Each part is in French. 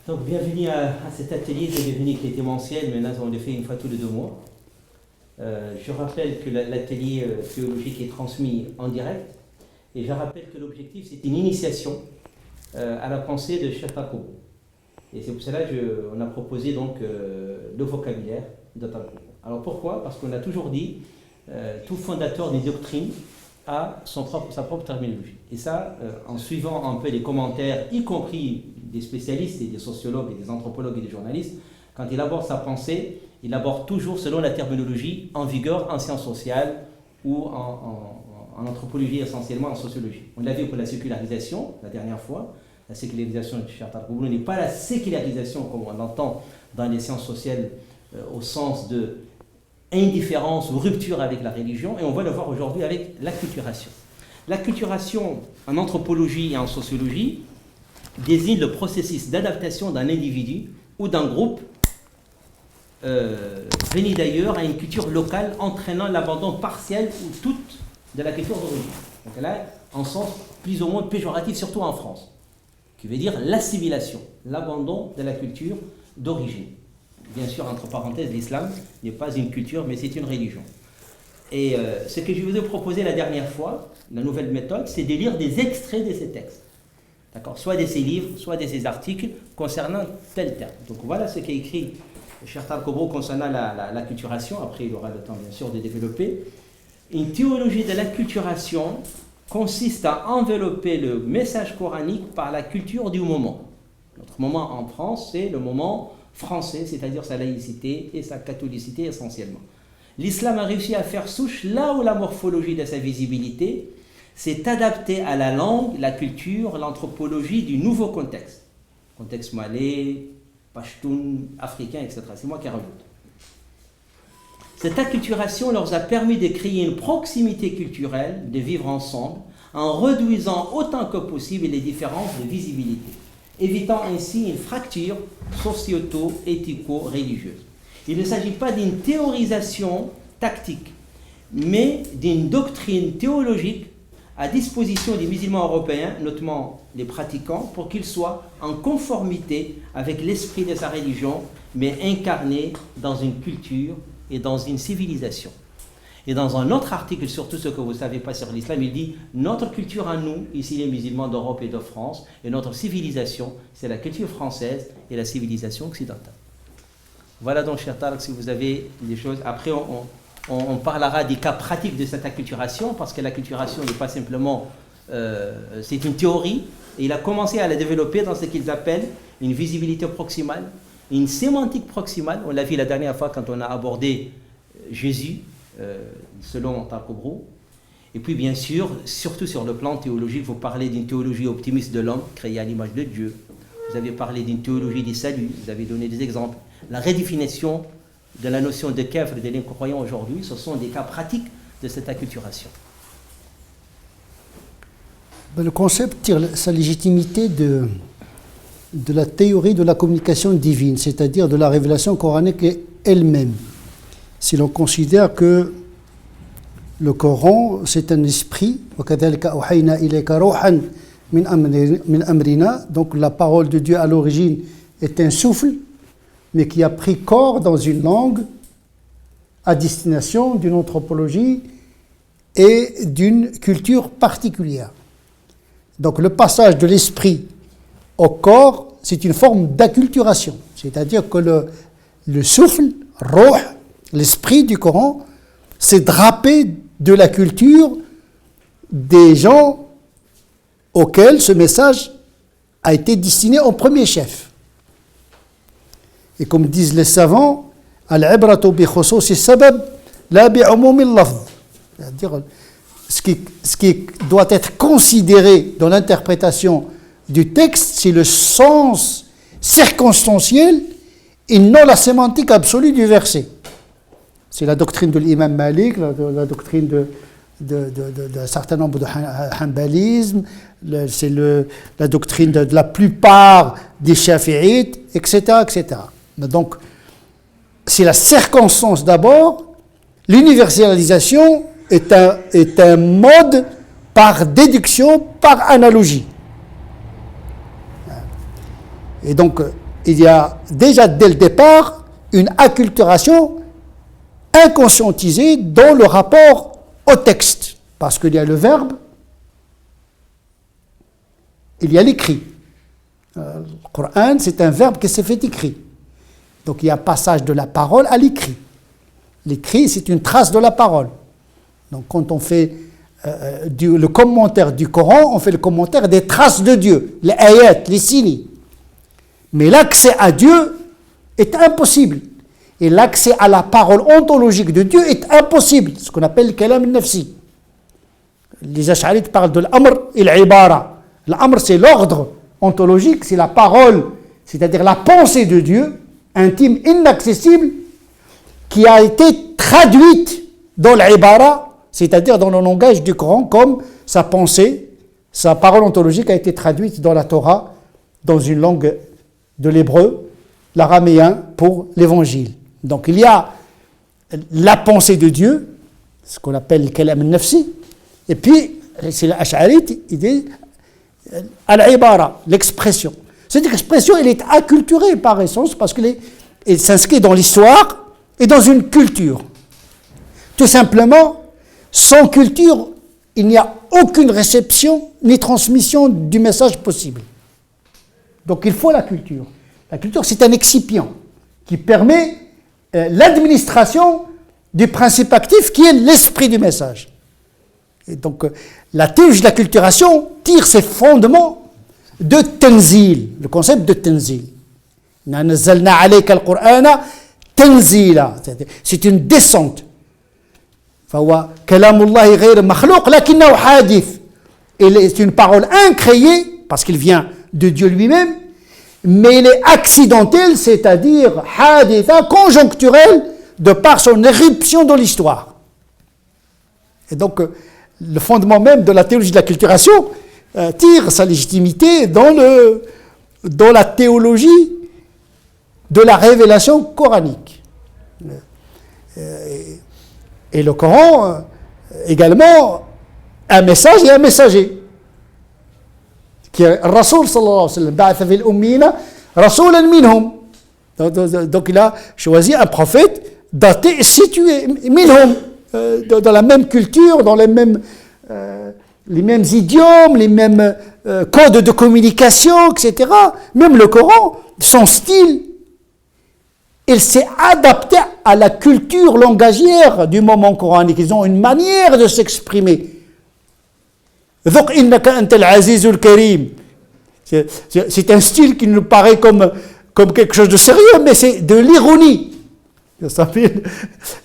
Donc, bienvenue à cet atelier de devenir qui était mensuel, maintenant on le fait une fois tous les 2 mois. Je rappelle que l'atelier théologique est transmis en direct et je rappelle que l'objectif c'est une initiation à la pensée de Cheikh Talkobo. Et c'est pour cela qu'on a proposé donc le vocabulaire de Talkobo. Alors pourquoi? Parce qu'on a toujours dit tout fondateur d'une doctrine a sa propre terminologie. Et ça, en suivant un peu les commentaires, y compris des spécialistes et des sociologues et des anthropologues et des journalistes, quand il aborde sa pensée, il aborde toujours selon la terminologie en vigueur en sciences sociales ou en anthropologie, essentiellement en sociologie. On l'a vu pour la sécularisation la dernière fois. La sécularisation de Cheikh Talkobo n'est pas la sécularisation comme on l'entend dans les sciences sociales au sens de indifférence ou rupture avec la religion, et on va le voir aujourd'hui avec l'acculturation. L'acculturation en anthropologie et en sociologie désigne le processus d'adaptation d'un individu ou d'un groupe venu d'ailleurs à une culture locale entraînant l'abandon partiel ou toute de la culture d'origine. Donc là, en sens plus ou moins péjoratif, surtout en France, qui veut dire l'assimilation, l'abandon de la culture d'origine. Bien sûr, entre parenthèses, l'islam n'est pas une culture, mais c'est une religion. Et ce que je vous ai proposé la dernière fois, la nouvelle méthode, c'est de lire des extraits de ces textes. D'accord? Soit de ces livres, soit de ces articles concernant tel terme. Donc voilà ce qu'a écrit Cheikh Talkobo concernant l'acculturation. Après, il aura le temps, bien sûr, de développer. Une théologie de l'acculturation consiste à envelopper le message coranique par la culture du moment. Notre moment en France, c'est le moment français, c'est-à-dire sa laïcité et sa catholicité essentiellement. L'islam a réussi à faire souche là où la morphologie de sa visibilité s'est adaptée à la langue, la culture, l'anthropologie du nouveau contexte. Contexte malais, pashtun, africain, etc. C'est moi qui rajoute. Cette acculturation leur a permis de créer une proximité culturelle, de vivre ensemble, en réduisant autant que possible les différences de visibilité, évitant ainsi une fracture socio-éthico-religieuse. Il ne s'agit pas d'une théorisation tactique, mais d'une doctrine théologique à disposition des musulmans européens, notamment les pratiquants, pour qu'ils soient en conformité avec l'esprit de sa religion, mais incarnés dans une culture et dans une civilisation. Et dans un autre article sur tout ce que vous ne savez pas sur l'islam, il dit « Notre culture à nous, ici les musulmans d'Europe et de France, et notre civilisation, c'est la culture française et la civilisation occidentale. » Voilà donc, cher Tarek, si vous avez des choses. Après, on parlera des cas pratiques de cette acculturation, parce que l'acculturation n'est pas simplement... c'est une théorie, et il a commencé à la développer dans ce qu'ils appellent une visibilité proximale, une sémantique proximale. On l'a vu la dernière fois quand on a abordé Jésus, selon Talkobo. Et puis bien sûr, surtout sur le plan théologique, vous parlez d'une théologie optimiste de l'homme, créée à l'image de Dieu. Vous avez parlé d'une théologie du salut, vous avez donné des exemples. La redéfinition de la notion de kafr de l'incroyant aujourd'hui, ce sont des cas pratiques de cette acculturation. Le concept tire sa légitimité de la théorie de la communication divine, c'est-à-dire de la révélation coranique elle-même. Si l'on considère que le Coran, c'est un esprit, donc la parole de Dieu à l'origine est un souffle, mais qui a pris corps dans une langue à destination d'une anthropologie et d'une culture particulière. Donc le passage de l'esprit au corps, c'est une forme d'acculturation, c'est-à-dire que le souffle, ruh, l'esprit du Coran, s'est drapé de la culture des gens auxquels ce message a été destiné en premier chef. Et comme disent les savants, al-ibratu bi khususi sabab la bi umumi al-lafz. C'est-à-dire ce qui doit être considéré dans l'interprétation du texte, c'est le sens circonstanciel et non la sémantique absolue du verset. C'est la doctrine de l'imam Malik, la doctrine d'un certain nombre de hanbalisme, c'est la doctrine de la plupart des chafi'ites, etc., etc. Donc, c'est la circonstance d'abord, l'universalisation est un mode par déduction, par analogie. Et donc, il y a déjà dès le départ une acculturation inconscientisée dans le rapport au texte. Parce qu'il y a le verbe, il y a l'écrit. Le Coran, c'est un verbe qui s'est fait écrit. Donc il y a passage de la parole à l'écrit. L'écrit, c'est une trace de la parole. Donc quand on fait le commentaire du Coran, on fait le commentaire des traces de Dieu, les ayats, les signes. Mais l'accès à Dieu est impossible. Et l'accès à la parole ontologique de Dieu est impossible. Ce qu'on appelle le kalam al-nafsi. Les Ash'arites parlent de l'amr et l'ibara. L'amr, c'est l'ordre ontologique, c'est la parole, c'est-à-dire la pensée de Dieu, intime, inaccessible, qui a été traduite dans l'ibara, c'est-à-dire dans le langage du Coran, comme sa pensée, sa parole ontologique a été traduite dans la Torah, dans une langue de l'hébreu, l'araméen pour l'évangile. Donc il y a la pensée de Dieu, ce qu'on appelle le kalam al-nafsi, et puis c'est l'Ash'arite, il dit al-ibara, l'expression. Cette expression, elle est acculturée par essence parce qu'elle s'inscrit dans l'histoire et dans une culture. Tout simplement, sans culture, il n'y a aucune réception ni transmission du message possible. Donc il faut la culture. La culture, c'est un excipient qui permet l'administration du principe actif qui est l'esprit du message. Et donc la théologie de la culturation tire ses fondements de Tanzil, le concept de Tanzil. C'est une descente. C'est une parole incréée parce qu'il vient de Dieu lui-même, mais il est accidentel, c'est-à-dire haditha, conjoncturel, de par son éruption dans l'histoire. Et donc, le fondement même de la théologie de la culturation tire sa légitimité dans la théologie de la révélation coranique. Et le Coran, également, un message et un messager. Qui est Rasoul sallallahu alayhi wa sallam, ba'atha fil ummina rasulan minhum. Donc il a choisi un prophète daté et situé minhum, dans la même culture, dans les mêmes idiomes, les mêmes codes de communication, etc. Même le Coran, son style, il s'est adapté à la culture langagière du moment coranique. Ils ont une manière de s'exprimer. C'est un style qui nous paraît comme quelque chose de sérieux, mais c'est de l'ironie. Ça s'appelle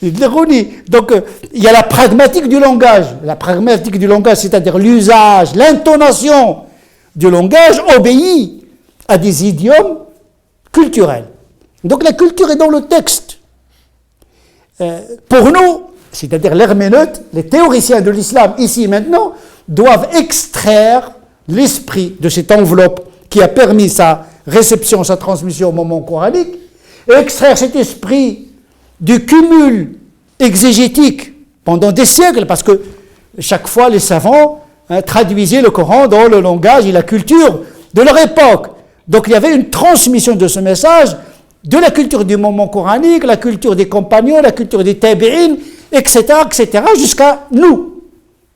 de l'ironie. Donc, il y a la pragmatique du langage. La pragmatique du langage, c'est-à-dire l'usage, l'intonation du langage obéit à des idiomes culturels. Donc, la culture est dans le texte. Pour nous, c'est-à-dire l'herméneute, les théoriciens de l'islam, ici et maintenant, doivent extraire l'esprit de cette enveloppe qui a permis sa réception, sa transmission au moment coranique, et extraire cet esprit du cumul exégétique pendant des siècles, parce que chaque fois les savants traduisaient le Coran dans le langage et la culture de leur époque. Donc il y avait une transmission de ce message de la culture du moment coranique, la culture des compagnons, la culture des tabi'in, etc., jusqu'à nous.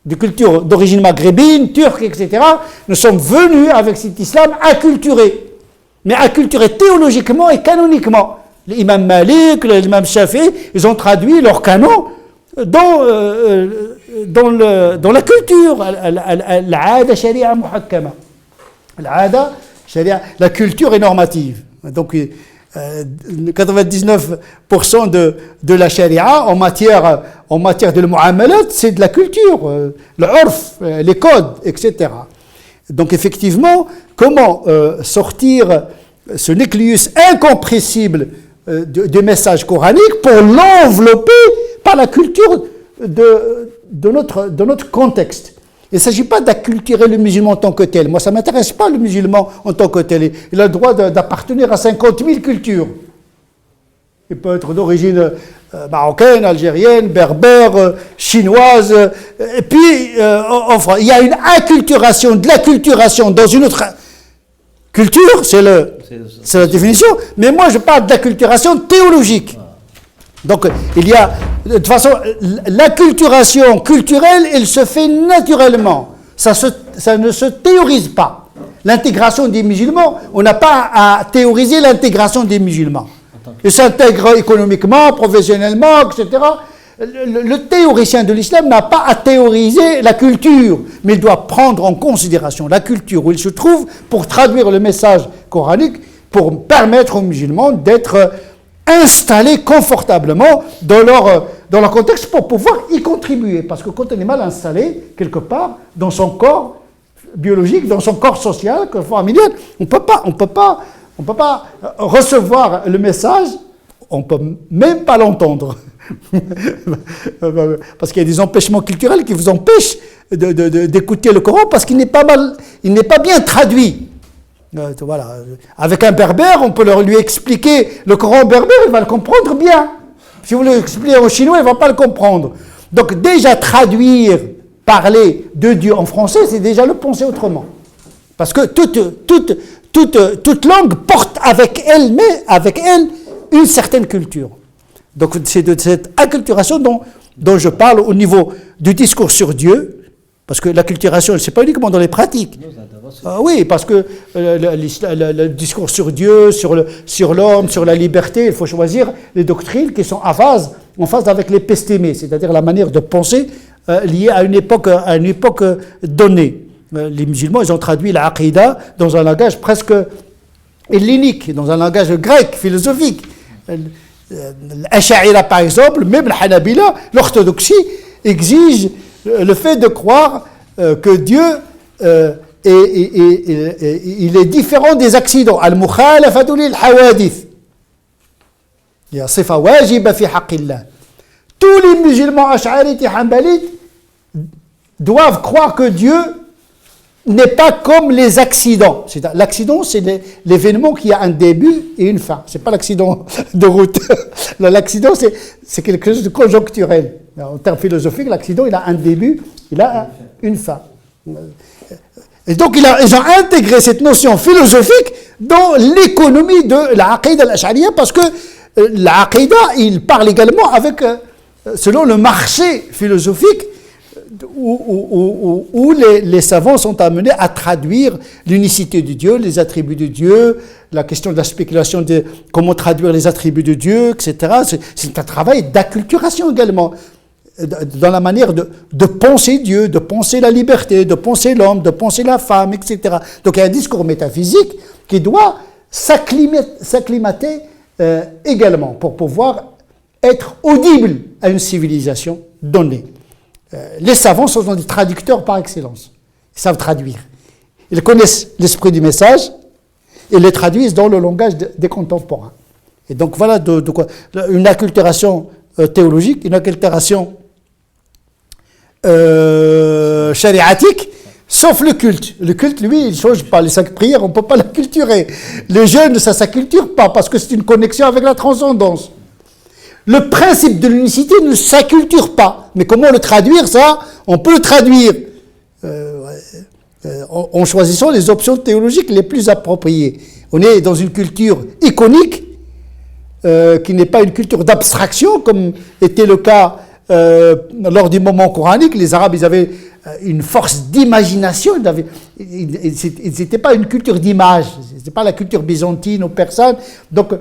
Des cultures d'origine maghrébine, turque, etc. Nous sommes venus avec cet islam acculturé, mais acculturé théologiquement et canoniquement. L'imam Malik, l'imam Shafi, ils ont traduit leur canon dans la culture. Al-'ada sharia muhakkama. Al-'ada sharia, la culture est normative. Donc 99% de la charia en matière de mu'amalat, c'est de la culture, le urf, les codes, etc. Donc effectivement, comment sortir ce nucléus incompressible de messages coraniques pour l'envelopper par la culture de notre contexte. Il ne s'agit pas d'acculturer le musulman en tant que tel. Moi, ça ne m'intéresse pas le musulman en tant que tel. Il a le droit d'appartenir à 50 000 cultures. Il peut être d'origine marocaine, algérienne, berbère, chinoise. Et puis, enfin, il y a une acculturation, de l'acculturation dans une autre culture, c'est C'est la définition. Mais moi, je parle d'acculturation théologique. Donc, il y a, de toute façon, l'acculturation culturelle, elle se fait naturellement. Ça ne se théorise pas. L'intégration des musulmans, on n'a pas à théoriser l'intégration des musulmans. Ils s'intègrent économiquement, professionnellement, etc. Le théoricien de l'islam n'a pas à théoriser la culture, mais il doit prendre en considération la culture où il se trouve pour traduire le message coranique, pour permettre aux musulmans d'être installés confortablement dans leur contexte pour pouvoir y contribuer. Parce que quand on est mal installé, quelque part, dans son corps biologique, dans son corps social, familial, on ne peut pas recevoir le message, on ne peut même pas l'entendre. Parce qu'il y a des empêchements culturels qui vous empêchent d'écouter le Coran parce qu'il n'est pas bien traduit. Voilà. Avec un berbère, on peut lui expliquer le Coran berbère, il va le comprendre bien. Si vous l'expliquez en chinois, il ne va pas le comprendre. Donc déjà traduire, parler de Dieu en français, c'est déjà le penser autrement. Parce que toute langue porte avec elle une certaine culture. Donc c'est de cette acculturation dont je parle au niveau du discours sur Dieu, parce que l'acculturation, ce n'est pas uniquement dans les pratiques. Oui, parce que le discours sur Dieu, sur l'homme, sur la liberté, il faut choisir les doctrines qui sont en phase avec l'épestémé, c'est-à-dire la manière de penser liée à une époque donnée. Les musulmans, ils ont traduit la aqidah dans un langage presque hellénique, dans un langage grec, philosophique. L'Ash'aïra, par exemple, même le Hanabila, l'orthodoxie exige le fait de croire que Dieu il est différent des accidents. Al-mukhalafatu lil hawadith. Il y a sifa wajiba fi haqqillah. Tous les musulmans ash'arites et hanbalites doivent croire que Dieu n'est pas comme les accidents. L'accident, c'est l'événement qui a un début et une fin. Ce n'est pas l'accident de route. L'accident, c'est quelque chose de conjoncturel. En termes philosophiques, l'accident, il a un début, il a une fin. Et donc, ils ont intégré cette notion philosophique dans l'économie de la aqidah al-ash'ariyya, parce que la aqidah, il parle également selon le marché philosophique, où les savants sont amenés à traduire l'unicité de Dieu, les attributs de Dieu, la question de la spéculation de comment traduire les attributs de Dieu, etc. C'est un travail d'acculturation également, dans la manière de penser Dieu, de penser la liberté, de penser l'homme, de penser la femme, etc. Donc il y a un discours métaphysique qui doit s'acclimater également pour pouvoir être audible à une civilisation donnée. Les savants sont des traducteurs par excellence. Ils savent traduire. Ils connaissent l'esprit du message et les traduisent dans le langage des contemporains. Et donc voilà de quoi une acculturation théologique, une acculturation chariatique, sauf le culte. Le culte, lui, il ne change pas. Les 5 prières, on ne peut pas l'acculturer. Les jeûnes, ça ne s'acculture pas parce que c'est une connexion avec la transcendance. Le principe de l'unicité ne s'acculture pas. Mais comment le traduire, ça? On peut le traduire en choisissant les options théologiques les plus appropriées. On est dans une culture iconique, qui n'est pas une culture d'abstraction, comme était le cas lors du moment coranique. Les Arabes, ils avaient une force d'imagination. Ils n'étaient pas une culture d'image. Ce n'était pas la culture byzantine ou persane. Donc,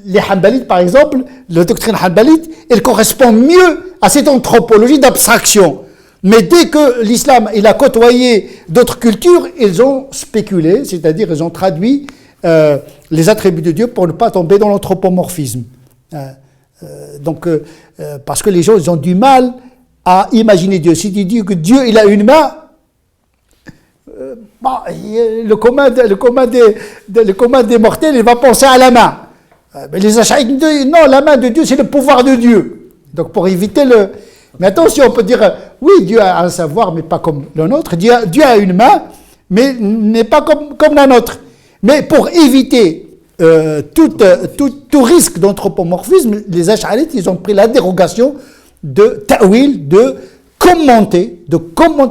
les Hanbalites, par exemple, la doctrine Hanbalite, elle correspond mieux à cette anthropologie d'abstraction. Mais dès que l'islam il a côtoyé d'autres cultures, ils ont spéculé, c'est-à-dire ils ont traduit les attributs de Dieu pour ne pas tomber dans l'anthropomorphisme. Parce que les gens ils ont du mal à imaginer Dieu. Si tu dis que Dieu il a une main, le commun des mortels il va penser à la main. Mais les Ash'arites disent non, la main de Dieu c'est le pouvoir de Dieu. Donc pour éviter Mais attention, on peut dire oui, Dieu a un savoir, mais pas comme le nôtre. Dieu a une main, mais n'est pas comme la nôtre. Mais pour éviter tout risque d'anthropomorphisme, les Ash'arites, ils ont pris la dérogation de ta'wil, de commenter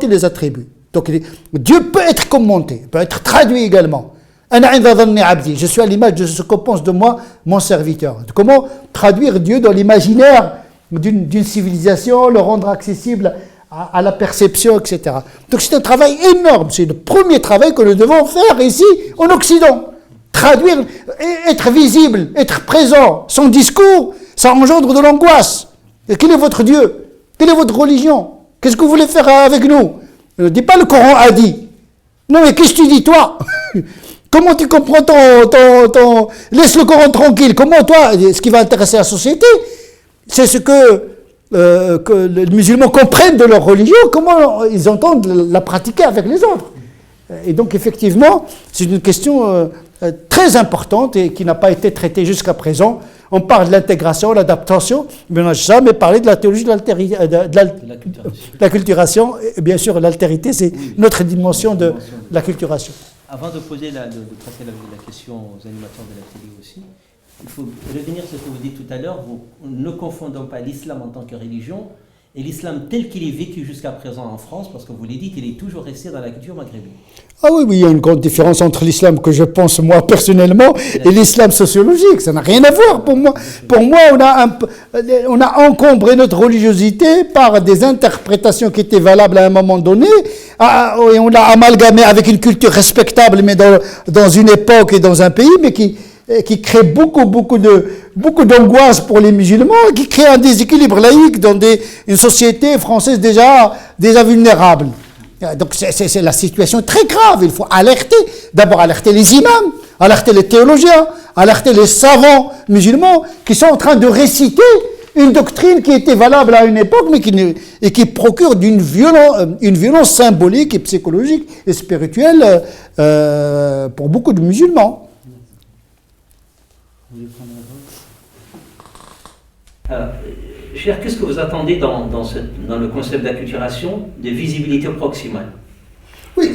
les attributs. Donc Dieu peut être commenté, peut être traduit également. Je suis à l'image de ce que pense de moi mon serviteur. Comment traduire Dieu dans l'imaginaire d'une civilisation, le rendre accessible à la perception, etc. Donc c'est un travail énorme. C'est le premier travail que nous devons faire ici, en Occident. Traduire, être visible, être présent. Son discours, ça engendre de l'angoisse. Et quel est votre Dieu? Quelle est votre religion? Qu'est-ce que vous voulez faire avec nous? Ne dis pas le Coran a dit. Non, mais qu'est-ce que tu dis, toi? Comment tu comprends ton... Laisse le Coran tranquille. Comment, toi, ce qui va intéresser la société, c'est ce que les musulmans comprennent de leur religion, comment ils entendent la pratiquer avec les autres. Et donc, effectivement, c'est une question très importante et qui n'a pas été traitée jusqu'à présent. On parle de l'intégration, l'adaptation, mais on n'a jamais parlé de la théologie de l'acculturation. Et bien sûr, l'altérité, c'est notre dimension de l'acculturation. Avant de passer la question aux animateurs de la télé aussi, il faut revenir sur ce que vous dites tout à l'heure. Ne confondons pas l'islam en tant que religion et l'islam tel qu'il est vécu jusqu'à présent en France, parce que vous l'avez dit, il est toujours resté dans la culture maghrébine. Ah oui, il y a une grande différence entre l'islam que je pense moi personnellement et l'islam sociologique. Ça n'a rien à voir pour moi. Pour moi, on a encombré notre religiosité par des interprétations qui étaient valables à un moment donné, et on l'a amalgamé avec une culture respectable, mais dans une époque et dans un pays, mais qui crée beaucoup d'angoisse pour les musulmans, qui crée un déséquilibre laïque dans une société française déjà vulnérable. Donc c'est la situation très grave. Il faut alerter, d'abord alerter les imams, alerter les théologiens, alerter les savants musulmans qui sont en train de réciter une doctrine qui était valable à une époque, mais qui procure une violence symbolique et psychologique et spirituelle pour beaucoup de musulmans. Cher, qu'est-ce que vous attendez dans le concept d'acculturation de visibilité proximale? Oui,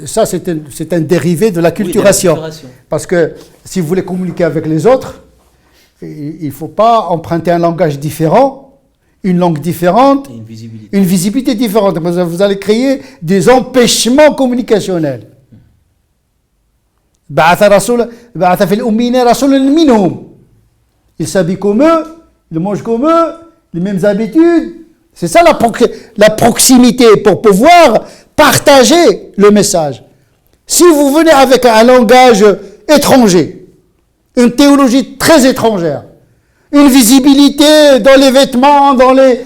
ça c'est un dérivé de l'acculturation. Oui, parce que si vous voulez communiquer avec les autres, il ne faut pas emprunter un langage différent, une langue différente, une visibilité différente. Vous allez créer des empêchements communicationnels. Il s'habille comme eux, il mange comme eux, les mêmes habitudes. C'est ça la proximité pour pouvoir partager le message. Si vous venez avec un langage étranger, une théologie très étrangère, une visibilité dans les vêtements, dans le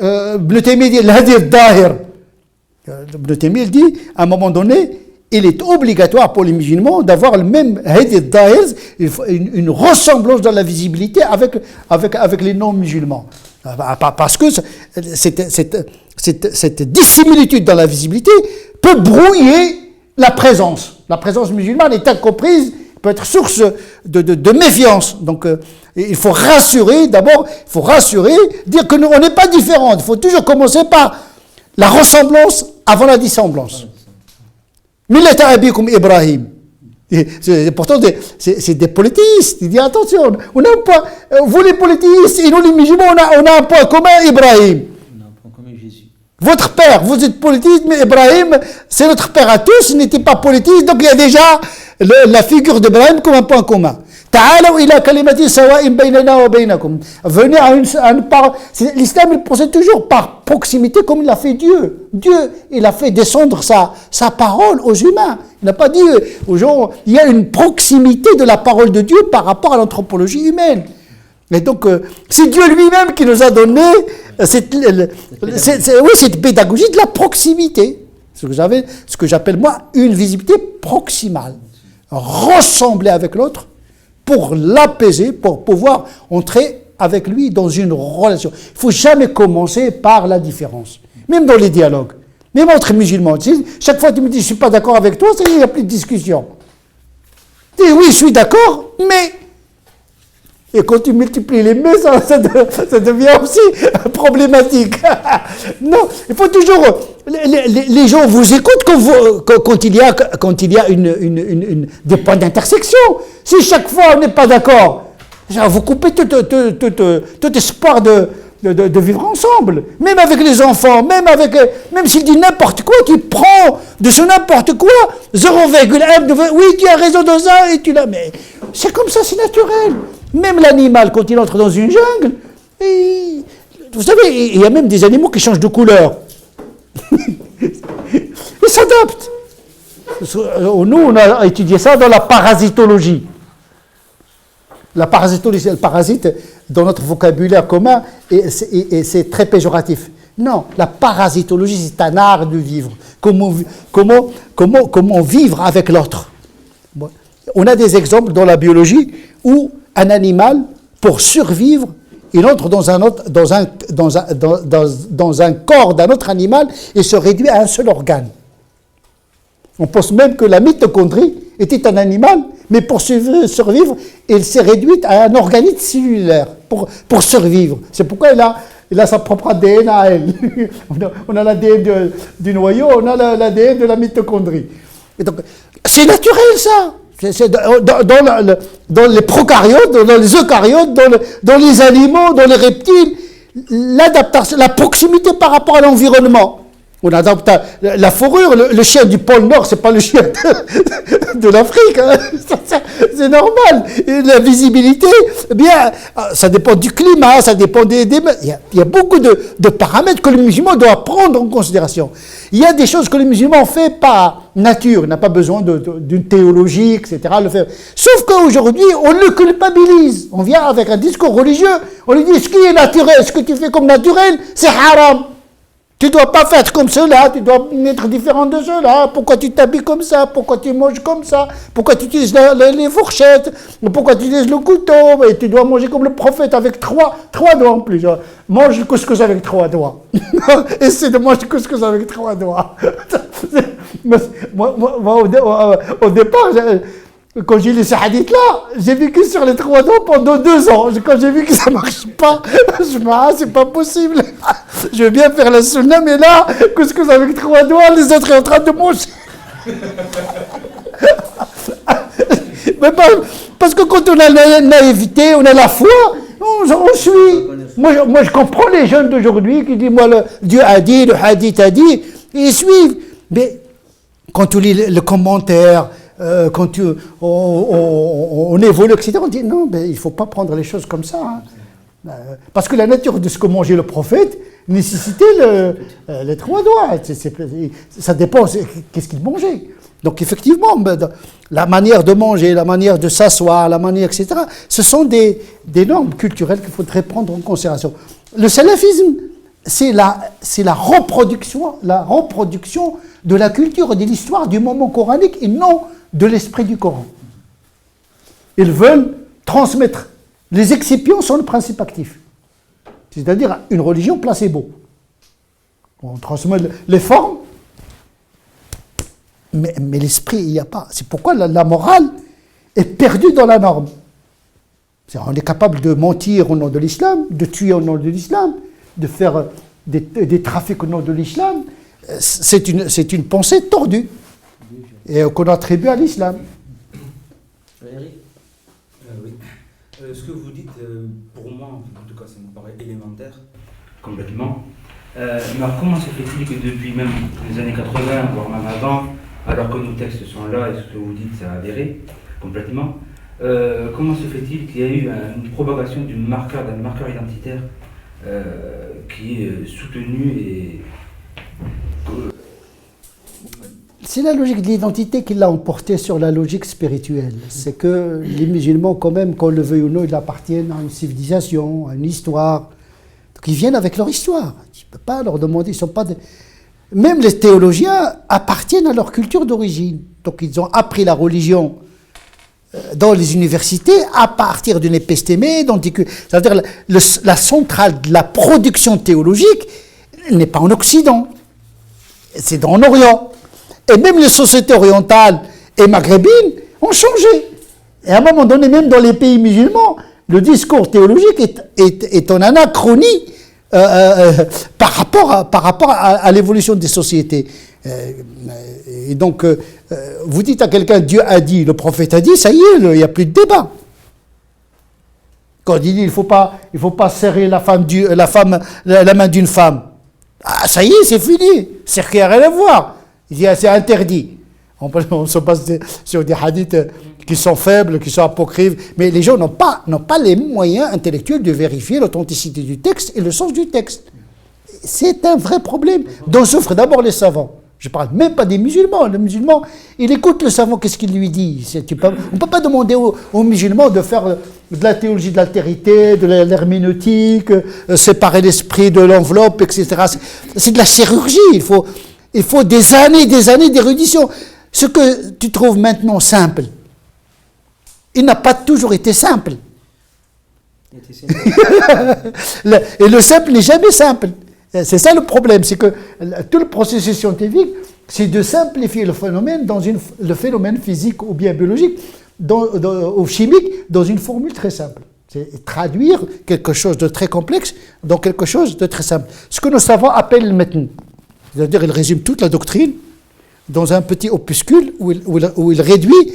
Ibn Taymiyyah dit l'hadir dahir. Ibn Taymiyyah dit à un moment donné, il est obligatoire pour les musulmans d'avoir le même hadir dahir, une ressemblance dans la visibilité avec les non-musulmans. Parce que cette dissimilitude dans la visibilité peut brouiller la présence. La présence musulmane est incomprise, peut être source de méfiance. Donc il faut rassurer, d'abord, dire que nous, on n'est pas différents. Il faut toujours commencer par la ressemblance avant la dissemblance. Millata abikum Ibrahim. Pourtant, c'est des polythéistes. Il dit attention, on n'a pas, vous les polythéistes et nous les musulmans, on a un point commun, Ibrahim. On a un point commun, Jésus. Votre père, vous êtes polythéiste, mais Ibrahim, c'est notre père à tous, il n'était pas polythéiste, donc il y a déjà la figure d'Ibrahim comme un point commun. Venez à une part. L'islam, il procède toujours par proximité comme il l'a fait Dieu. Dieu, il a fait descendre sa parole aux humains. Il n'a pas dit aux gens, il y a une proximité de la parole de Dieu par rapport à l'anthropologie humaine. Et donc, c'est Dieu lui-même qui nous a donné cette pédagogie de la proximité. Ce que j'appelle moi une visibilité proximale. Ressembler avec l'autre pour l'apaiser, pour pouvoir entrer avec lui dans une relation. Il ne faut jamais commencer par la différence. Même dans les dialogues. Même entre musulmans. Chaque fois que tu me dis « je ne suis pas d'accord avec toi », il n'y a plus de discussion. Tu dis « oui, je suis d'accord, mais… » Et quand tu multiplies les mais, ça devient aussi problématique. Non, il faut toujours… Les gens vous écoutent quand il y a des points d'intersection. Si chaque fois on n'est pas d'accord, vous coupez tout espoir de vivre ensemble. Même avec les enfants, même s'il dit n'importe quoi, tu prends de ce n'importe quoi 0,1, oui, tu as raison dans ça, et tu l'as. Mais c'est comme ça, c'est naturel. Même l'animal, quand il entre dans une jungle, vous savez, il y a même des animaux qui changent de couleur. Ils s'adaptent. Nous, on a étudié ça dans la parasitologie. La parasitologie, le parasite, dans notre vocabulaire commun, et c'est très péjoratif. Non, la parasitologie, c'est un art de vivre. Comment vivre avec l'autre. Bon. On a des exemples dans la biologie où un animal, pour survivre, il entre dans un corps d'un autre animal et se réduit à un seul organe. On pense même que la mitochondrie était un animal, mais pour survivre, il s'est réduite à un organisme cellulaire pour survivre. C'est pourquoi il a sa propre ADN à elle. On a l'ADN du noyau, on a l'ADN de la mitochondrie. Et donc, c'est naturel ça. C'est dans les prokaryotes, dans les eucaryotes, dans les animaux, dans les reptiles, l'adaptation, la proximité par rapport à l'environnement. On adapte la fourrure, le chien du pôle Nord, c'est pas le chien de l'Afrique, hein. C'est normal. Et la visibilité, eh bien, ça dépend du climat, ça dépend il y a beaucoup de paramètres que le musulman doit prendre en considération. Il y a des choses que le musulman fait par nature, il n'a pas besoin d'une théologie, etc. Le faire. Sauf qu'aujourd'hui, on le culpabilise. On vient avec un discours religieux, on lui dit ce qui est naturel, ce que tu fais comme naturel, c'est haram. Tu ne dois pas faire comme cela, tu dois être différent de cela. Pourquoi tu t'habilles comme ça? Pourquoi tu manges comme ça? Pourquoi tu utilises les fourchettes? Pourquoi tu utilises le couteau? Et tu dois manger comme le prophète avec trois doigts en plus. Mange le couscous avec 3 doigts. Essaie de manger le couscous avec 3 doigts. Moi, au départ, quand j'ai lu ce hadith-là, j'ai vécu sur les 3 doigts pendant 2 ans. Quand j'ai vu que ça ne marche pas, je me dis, c'est pas possible. Je veux bien faire la sunna, mais là, couscous avec 3 doigts, les autres sont en train de manger. Mais parce que quand on a la naïveté, on a la foi, on suit. Moi, je comprends les jeunes d'aujourd'hui qui disent, Dieu a dit, le hadith a dit, et ils suivent. Mais quand tu lis le commentaire, quand on évolue, etc., on dit non, mais il ne faut pas prendre les choses comme ça. Hein. Parce que la nature de ce que mangeait le prophète nécessitait les 3 doigts. Ça dépend, qu'est-ce qu'il mangeait. Donc effectivement, la manière de manger, la manière de s'asseoir, la manière, etc., ce sont des normes culturelles qu'il faudrait prendre en considération. Le salafisme, c'est la reproduction de la culture et de l'histoire du moment coranique et non de l'esprit du Coran. Ils veulent transmettre. Les excipients sont le principe actif. C'est-à-dire une religion placebo. On transmet les formes, mais l'esprit, il n'y a pas. C'est pourquoi la morale est perdue dans la norme. On est capable de mentir au nom de l'islam, de tuer au nom de l'islam, de faire des trafics au nom de l'islam. C'est une pensée tordue et qu'on attribue à l'islam. Oui. Ce que vous dites, pour moi, en tout cas, ça me paraît élémentaire, complètement. Mais alors, comment se fait-il que depuis même les années 80, voire même avant, alors que nos textes sont là et ce que vous dites, c'est avéré complètement, comment se fait-il qu'il y a eu une propagation d'un marqueur identitaire qui est soutenu et... C'est la logique de l'identité qui l'a emporté sur la logique spirituelle. C'est que les musulmans, quand même, qu'on le veuille ou non, ils appartiennent à une civilisation, à une histoire. Donc ils viennent avec leur histoire. Tu ne peux pas leur demander, ils sont pas Même les théologiens appartiennent à leur culture d'origine. Donc ils ont appris la religion dans les universités à partir d'une épistémée. C'est-à-dire la centrale de la production théologique n'est pas en Occident, c'est en Orient. Et même les sociétés orientales et maghrébines ont changé. Et à un moment donné, même dans les pays musulmans, le discours théologique est en anachronie par rapport à l'évolution des sociétés. Et donc, vous dites à quelqu'un, Dieu a dit, le prophète a dit, ça y est, il n'y a plus de débat. Quand il dit il faut pas serrer la main d'une femme. Ah, ça y est, c'est fini. C'est qu'il n'y a rien à voir. Il dit c'est interdit. On se base sur des hadiths qui sont faibles, qui sont apocryphes, mais les gens n'ont pas les moyens intellectuels de vérifier l'authenticité du texte et le sens du texte. C'est un vrai problème dont souffrent d'abord les savants. Je ne parle même pas des musulmans. Le musulman, il écoute le savant, qu'est-ce qu'il lui dit. On ne peut pas demander aux musulmans de faire de la théologie de l'altérité, de l'herméneutique, séparer l'esprit de l'enveloppe, etc. C'est de la chirurgie. Il faut des années d'érudition. Ce que tu trouves maintenant simple, il n'a pas toujours été simple. Et le simple n'est jamais simple. C'est ça le problème, c'est que tout le processus scientifique, c'est de simplifier le phénomène le phénomène physique ou bien biologique ou chimique dans une formule très simple. C'est traduire quelque chose de très complexe dans quelque chose de très simple. Ce que nos savants appellent le matn. C'est-à-dire, ils résument toute la doctrine dans un petit opuscule où il réduit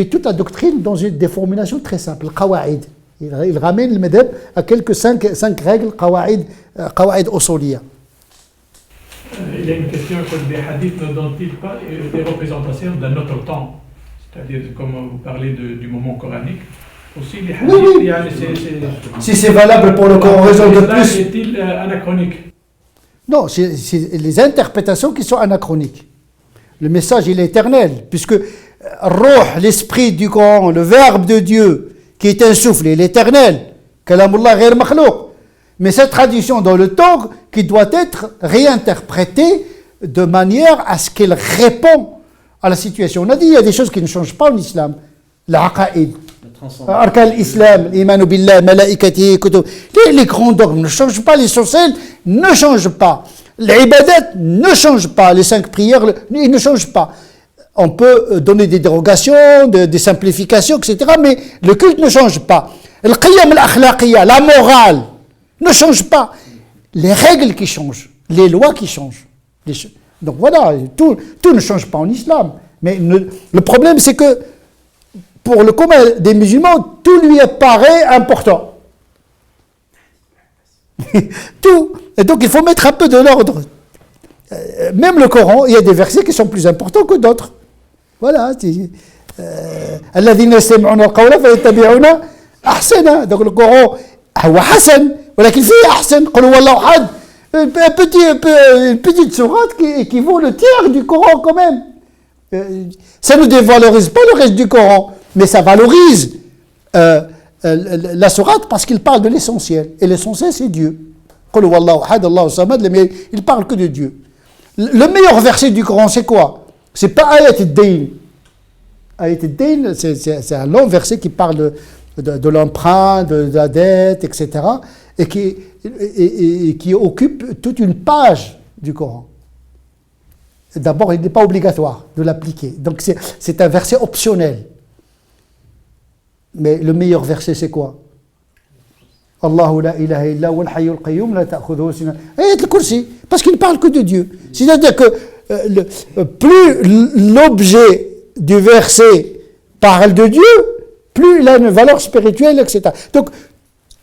toute la doctrine dans des formulations très simples, le qawa'id. Il ramène le madhab à quelques 5 règles qawa'id usuliyya. Il y a une question sur des hadiths, ne donnent-ils pas des représentations d'un autre temps? C'est-à-dire, comme vous parlez du moment coranique, aussi les hadiths, oui. Si c'est valable pour le Coran, raison de plus. Est-il anachronique? Non, c'est les interprétations qui sont anachroniques. Le message, il est éternel, puisque Ruh, l'esprit du Coran, le verbe de Dieu, qui est un souffle, il est éternel. Kalamullah ghayr makhlouq. Mais cette tradition dans le temps, qui doit être réinterprétée de manière à ce qu'elle répond à la situation. On a dit, il y a des choses qui ne changent pas en islam. L'aqaïd, arkan l'islam, l'imanu billah, malaikati, kutub. Les grands dogmes ne changent pas, l'essentiel ne change pas. L'ibadat ne change pas, les 5 prières, ils ne changent pas. On peut donner des dérogations, des simplifications, etc. Mais le culte ne change pas. Le qiyam al-akhlaqiyya, la morale, ne change pas. Les règles qui changent, les lois qui changent. Donc voilà, tout ne change pas en islam. Mais le problème, c'est que pour le commun des musulmans, tout lui paraît important. Tout. Et donc il faut mettre un peu de l'ordre. Même le Coran, il y a des versets qui sont plus importants que d'autres. Voilà. الذين يستمعون القول فيتبعون أحسنه. Donc le Coran, هو حسن ولكن فيه أحسن. قل هو الله أحد. Une petite sourate qui équivaut le tiers du Coran quand même. Ça ne dévalorise pas le reste du Coran, mais ça valorise la sourate parce qu'il parle de l'essentiel. Et l'essentiel, c'est Dieu. قل هو الله أحد الله الصمد. Mais il parle que de Dieu. Le meilleur verset du Coran, c'est quoi? C'est pas Ayat ad-Dayn. Ayat ad-Dayn, c'est un long verset qui parle de l'emprunt, de la dette, etc. Et qui occupe toute une page du Coran. D'abord, il n'est pas obligatoire de l'appliquer. Donc, c'est un verset optionnel. Mais le meilleur verset, c'est quoi? Allahu la ilaha illa huwa al-hayyul qayyum la ta'khudhuhu sinatun. Ayat al-Kursi, parce qu'il ne parle que de Dieu. C'est-à-dire que plus l'objet du verset parle de Dieu, plus il a une valeur spirituelle, etc. Donc,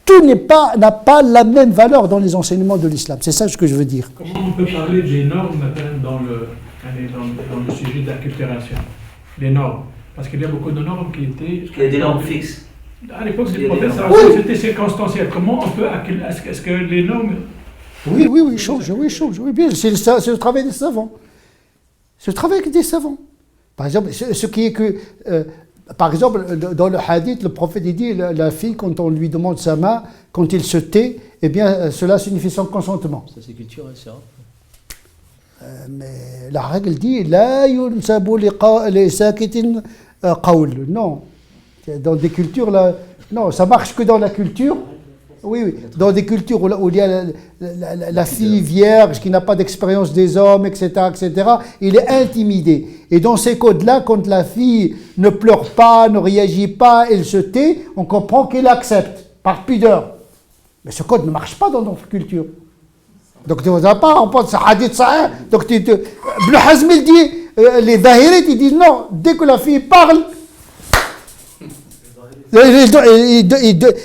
tout n'a pas la même valeur dans les enseignements de l'islam. C'est ça ce que je veux dire. Comment on peut parler des normes dans le sujet d'acculturation? Les normes. Parce qu'il y a beaucoup de normes qui étaient... Il y a des normes fixes. À l'époque du prophète, c'était circonstanciel. Comment on peut... Est-ce que les normes... Oui, change, oui, bien. C'est le travail des savants. C'est le travail des savants. Par exemple, ce qui est que... par exemple, dans le hadith, le prophète dit, la fille, quand on lui demande sa main, quand il se tait, eh bien, cela signifie son consentement. Ça, c'est culturel, ça. Mais la règle dit, la yunsabu li sakitin qawl. Non. Dans des cultures, là, non, ça marche que dans la culture. Oui. Dans des cultures où il y a la fille vierge qui n'a pas d'expérience des hommes, etc., il est intimidé. Et dans ces codes-là, quand la fille ne pleure pas, ne réagit pas, elle se tait, on comprend qu'elle accepte, par pudeur. Mais ce code ne marche pas dans notre culture. Donc tu ne vas pas, on pense à hadith sahih. Donc Ibn Hazm, il dit, les Zahirites, ils disent non, dès que la fille parle,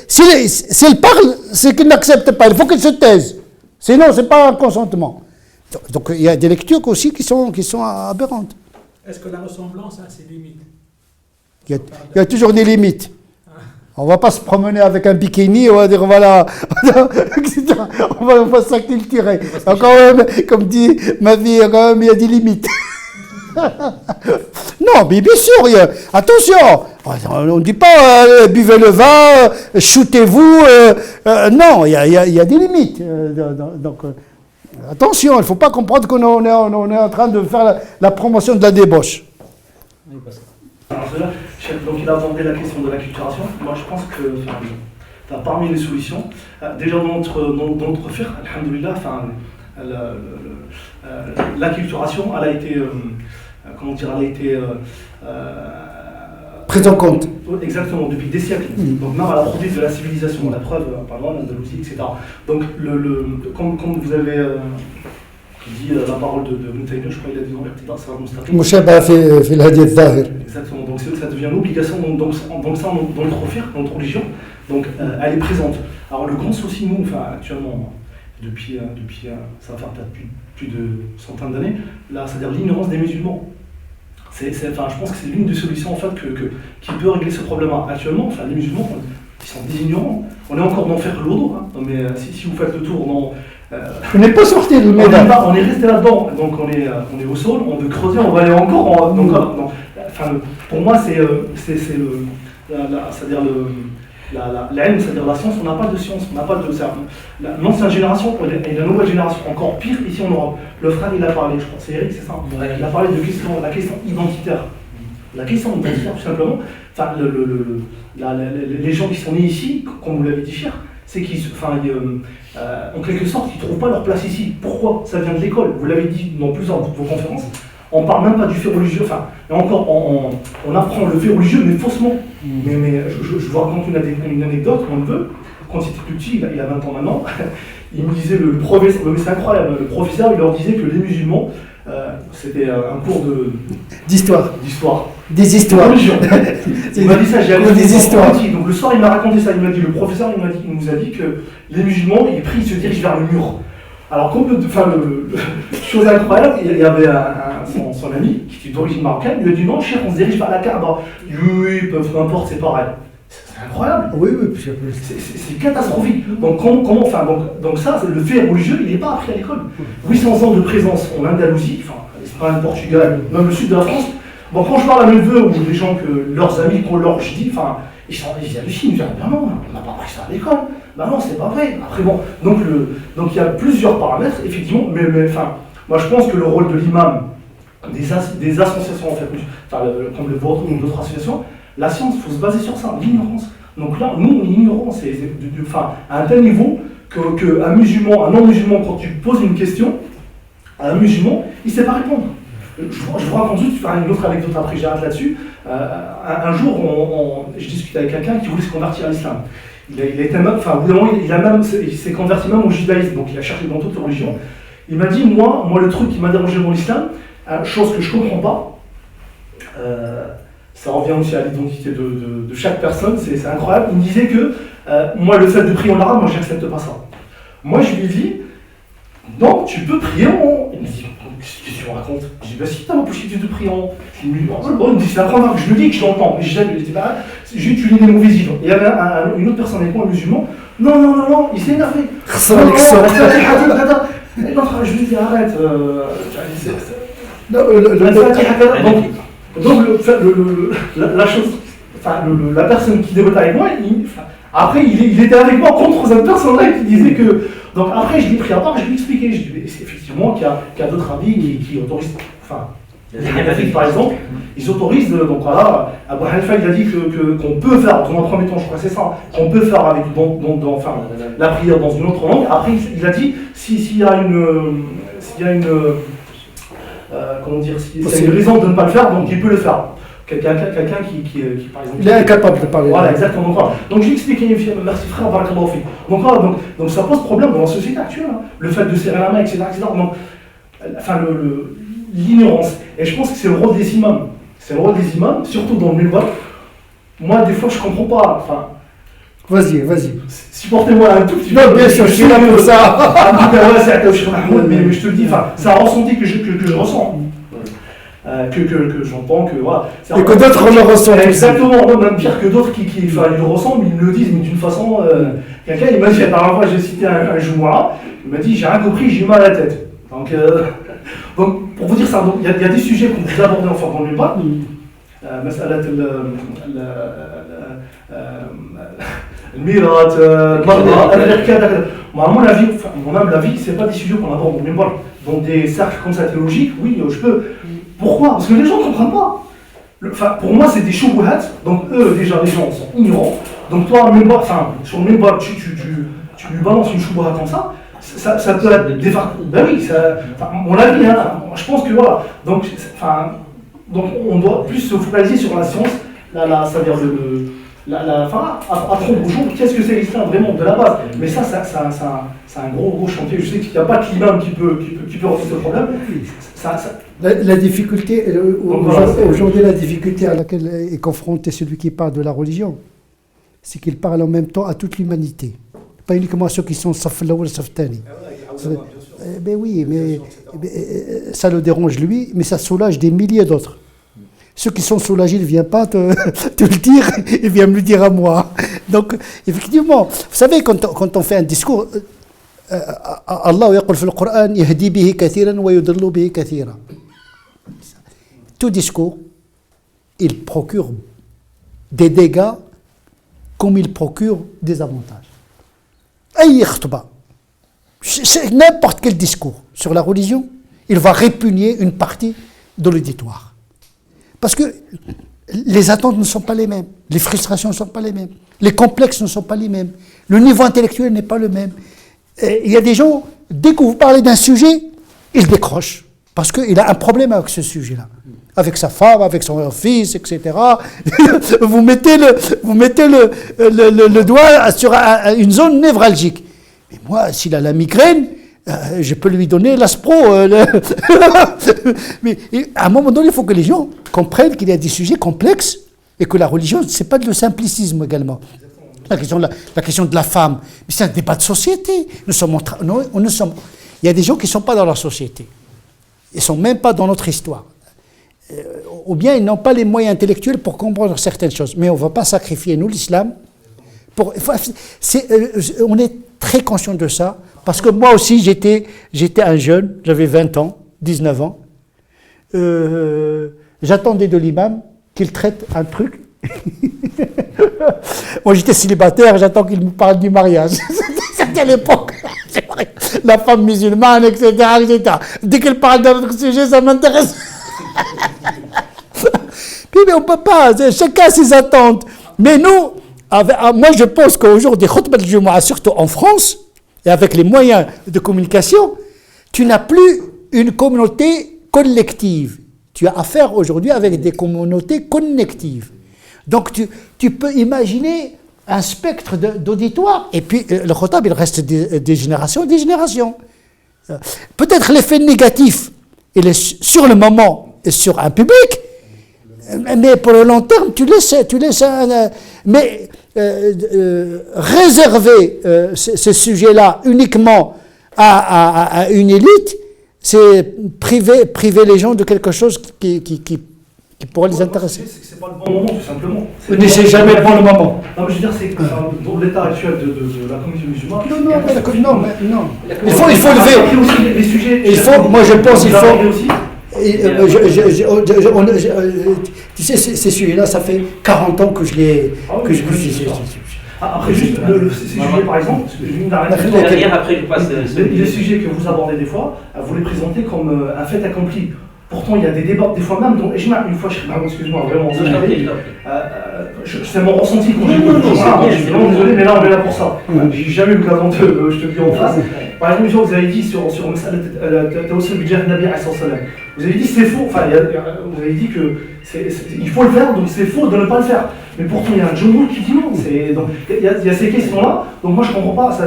S'il parle, c'est qu'il n'accepte pas. Il faut qu'il se taise. Sinon, ce n'est pas un consentement. Donc, il y a des lectures aussi qui sont aberrantes. Est-ce que la ressemblance a ses limites? Il y a toujours des limites. On ne va pas se promener avec un bikini, on va dire voilà, on va s'acculturer. Quand même, comme dit ma vie, quand même, il y a des limites. Non, mais bien sûr, attention, on ne dit pas buvez le vin, shootez-vous. Non, il y a des limites. Donc, attention, il ne faut pas comprendre qu'on est en train de faire la promotion de la débauche. Oui, parce que... Donc il a abordé la question de l'acculturation. Moi je pense que parmi les solutions, déjà dans notre fiqh, alhamdoulilah, l'acculturation, elle a été, prise en compte. Exactement, depuis des siècles. Donc même à la produit de la civilisation, la preuve, pardon, l'Andalousie, etc. Donc comme vous avez dit la parole de Ibn Taymiyyah, je crois qu'il a dit dans l'Iqtida' Sirat Mustaqim. Mushabah fi al-hadi al-zahir. Exactement, donc ça devient une obligation, donc ça dans notre fiqh, dans notre religion, donc elle est présente. Alors le grand souci, nous, actuellement, depuis ça va faire peut-être plus de centaines d'années, là, c'est-à-dire l'ignorance des musulmans. Je pense que c'est l'une des solutions en fait qui peut régler ce problème-là. Actuellement, les musulmans, ils sont des ignorants. On est encore dans faire l'autre, hein. Mais si vous faites le tour, on n'est pas sorti de Médane. On est resté là-dedans, donc on est au sol, on veut creuser, on va aller encore. Pour moi, c'est-à-dire la science, on n'a pas de science, on n'a pas de l'ancienne génération et la nouvelle génération, encore pire ici en Europe. Le frère il a parlé, je crois, c'est Eric, c'est ça. Il a parlé de la question identitaire. La question identitaire, tout simplement. Les gens qui sont nés ici, comme vous l'avez dit, cher, c'est qu'ils, en quelque sorte, ils ne trouvent pas leur place ici. Pourquoi? Ça vient de l'école. Vous l'avez dit dans plusieurs de vos conférences. On ne parle même pas du fait religieux. Et encore, on apprend le fait religieux, mais faussement. Mais je vous raconte une anecdote, mon neveu, quand il était plus petit, il a 20 ans maintenant, il me disait, le professeur, c'est incroyable, le professeur, il leur disait que les musulmans, c'était un cours d'histoire. Des histoires. Religion. Il m'a dit ça, j'ai appris des histoires. Donc le soir, il m'a raconté ça. Il m'a dit, le professeur, il nous a dit que les musulmans, ils se dirigent vers le mur. Alors, chose incroyable, il y avait son ami, qui était d'origine marocaine, il lui a dit non, cher, on se dirige vers la Kaaba. Oui, peu importe, c'est pareil. C'est incroyable. Oui. C'est catastrophique. Donc, donc ça, le fait religieux, il n'est pas appris à l'école. 800 ans de présence en Andalousie, l'Espagne, le Portugal, même le sud de la France. Bon, quand je parle à mes neveux ou des gens que leurs amis, je dis, ils hallucinent, ils disent, non, on n'a pas appris ça à l'école. Ben non, c'est pas vrai. Après, bon, donc il y a plusieurs paramètres, effectivement, mais moi je pense que le rôle de l'imam, des associations, en fait, comme le vôtre ou d'autres associations, la science, il faut se baser sur ça, l'ignorance. Donc là, nous, on est ignorants, à un tel niveau qu'un musulman, un non-musulman, quand tu poses une question à un musulman, il ne sait pas répondre. Je vous raconte juste, une autre anecdote après, j'arrête là-dessus. Un jour, je discutais avec quelqu'un qui voulait se convertir à l'islam. Il s'est converti même au judaïsme, donc il a cherché dans toutes les religions. Il m'a dit, moi le truc qui m'a dérangé dans l'islam, chose que je ne comprends pas, ça revient aussi à l'identité de chaque personne, c'est incroyable. Il me disait que, moi le fait de prier en arabe, moi j'accepte pas ça. Moi je lui dis, non, tu peux prier en... Il me dit, qu'est-ce que tu me racontes? Je dis, bah si t'as la possibilité de prier en... Il me dit, c'est la première fois que je le dis que je l'entends. Mais j'ai utilisé des mauvais livres. Et il y avait une autre personne avec moi, un musulman. Non, il s'est énervé. Je lui dis, arrête. Donc la chose, la personne qui dévotait avec moi, après il était avec moi contre cette personne-là qui disait que... Donc après je l'ai pris à part, je lui ai expliqué, je lui ai dit effectivement qu'il y a d'autres avis qui autorisent... Les Hanafites par exemple, ils autorisent, donc voilà, Abu Hanifa il a dit qu'on peut faire, dans un premier temps je crois que c'est ça, qu'on peut faire avec la prière dans une autre langue. Après il a dit s'il y a une raison de ne pas le faire, donc il peut le faire. Quelqu'un qui par exemple... Il est incapable de parler. Voilà, exactement. Donc j'ai expliqué, merci frère, barakallahu fik. Donc ça pose problème dans la société actuelle, hein. Le fait de serrer la main, etc. Donc, l'ignorance. Et je pense que c'est le rôle des imams. C'est le rôle des imams, surtout dans le minbar. moi, des fois, je comprends pas. Enfin, Vas-y. supportez-moi un tout petit peu. Non, bien sûr, je suis là pour ça. Mais je te le dis, c'est un ressenti que je ressens. Que j'entends, que voilà. Et que d'autres le ressentent. Exactement, même pire que d'autres qui ils le ressentent, mais ils me le disent, mais d'une façon. Quelqu'un, il m'a dit, la dernière fois, j'ai cité un Joumoura, il m'a dit, j'ai rien compris, j'ai eu mal à la tête. Donc pour vous dire ça, il y a des sujets qu'on vous aborde enfin dans le débat. مسألة الميراث المرأة الإركاد à mon avis, mon humble avis, c'est pas des sujets qu'on aborde dans des cercles comme ça théologiques. Oui, je peux. Pourquoi? Parce que les gens ne comprennent pas. Pour moi, c'est des choubouhats. Donc eux, déjà, les gens sont ignorants. Donc toi, même pas, sur le même pas, tu lui balances une choubouhat comme ça. Ça peut être des... Ben oui, mon avis, hein, je pense que voilà. Donc on doit plus se focaliser sur la science, c'est-à-dire apprendre aux gens qu'est-ce que c'est l'islam vraiment de la base. Mais ça c'est un gros chantier. Je sais qu'il n'y a pas que l'imam qui peut résoudre ce problème. La difficulté, aujourd'hui, la difficulté à laquelle est confronté celui qui parle de la religion, c'est qu'il parle en même temps à toute l'humanité. Pas uniquement à ceux qui sont saf l'awwal, saf tani. Ben oui, mais ça le dérange lui, mais ça soulage des milliers d'autres. Ceux qui sont soulagés ne viennent pas te le dire, ils viennent me le dire à moi. Donc, effectivement, vous savez, quand on fait un discours, Allah yaqul fil Qur'an yahdi bihi kathiran wa yudillu bihi kathiran. Tout discours, il procure des dégâts comme il procure des avantages. C'est n'importe quel discours sur la religion, il va répugner une partie de l'auditoire. Parce que les attentes ne sont pas les mêmes, les frustrations ne sont pas les mêmes, les complexes ne sont pas les mêmes, le niveau intellectuel n'est pas le même. Il y a des gens, dès que vous parlez d'un sujet, ils décrochent, parce qu'il a un problème avec ce sujet-là. Avec sa femme, avec son fils, etc. vous mettez le doigt sur une zone névralgique. Mais moi, s'il a la migraine, je peux lui donner l'aspro. Mais à un moment donné, il faut que les gens comprennent qu'il y a des sujets complexes et que la religion, ce n'est pas de le simplicisme également. La question de la femme, mais c'est un débat de société. Il y a des gens qui ne sont pas dans la société. Ils ne sont même pas dans notre histoire. Ou bien ils n'ont pas les moyens intellectuels pour comprendre certaines choses. Mais on ne va pas sacrifier, nous, l'islam. On est très conscient de ça, parce que moi aussi, j'étais un jeune, j'avais 20 ans, 19 ans. J'attendais de l'imam qu'il traite un truc. Moi, j'étais célibataire, j'attends qu'il me parle du mariage. C'était à l'époque. La femme musulmane, etc., etc. Dès qu'elle parle d'un autre sujet, ça m'intéresse. Puis, mais on ne peut pas, chacun a ses attentes. Mais nous, moi je pense qu'aujourd'hui, khutbah al-Jumu'ah, surtout en France, et avec les moyens de communication, tu n'as plus une communauté collective. Tu as affaire aujourd'hui avec des communautés connectives. Donc tu peux imaginer un spectre d'auditoire, et puis le khutbah, il reste des générations et des générations. Peut-être l'effet négatif, il est sur le moment et sur un public, mais pour le long terme, tu laisses réserver ce sujet-là uniquement à une élite, c'est priver les gens de quelque chose qui pourrait les intéresser. C'est pas le bon moment, tout simplement. Mais c'est jamais le bon moment. Non, mais je veux dire, c'est que dans l'état actuel de la communauté musulmane. Non. Il faut lever. Les sujets. Moi je pense, il faut. Tu sais, ces sujets-là, ça fait 40 ans que je les. Après, juste ces sujets, par exemple, les sujets que vous abordez des fois, vous les présentez comme un fait accompli. Pourtant, il y a des débats, des fois même, donc, une fois, excuse-moi, vraiment, c'est mon ressenti quand j'ai vu. Je suis vraiment désolé, mais là, on est là pour ça. J'ai jamais eu l'occasion de, je te le dis en face. Par exemple, vous avez dit sur Tawassul bi Jah Nabi alayhi salam, vous avez dit c'est faux, enfin, vous avez dit que il faut le faire, donc c'est faux de ne pas le faire. Mais pourtant, il y a un Jumhur qui dit non. Donc, il y a ces questions-là, donc moi, je ne comprends pas.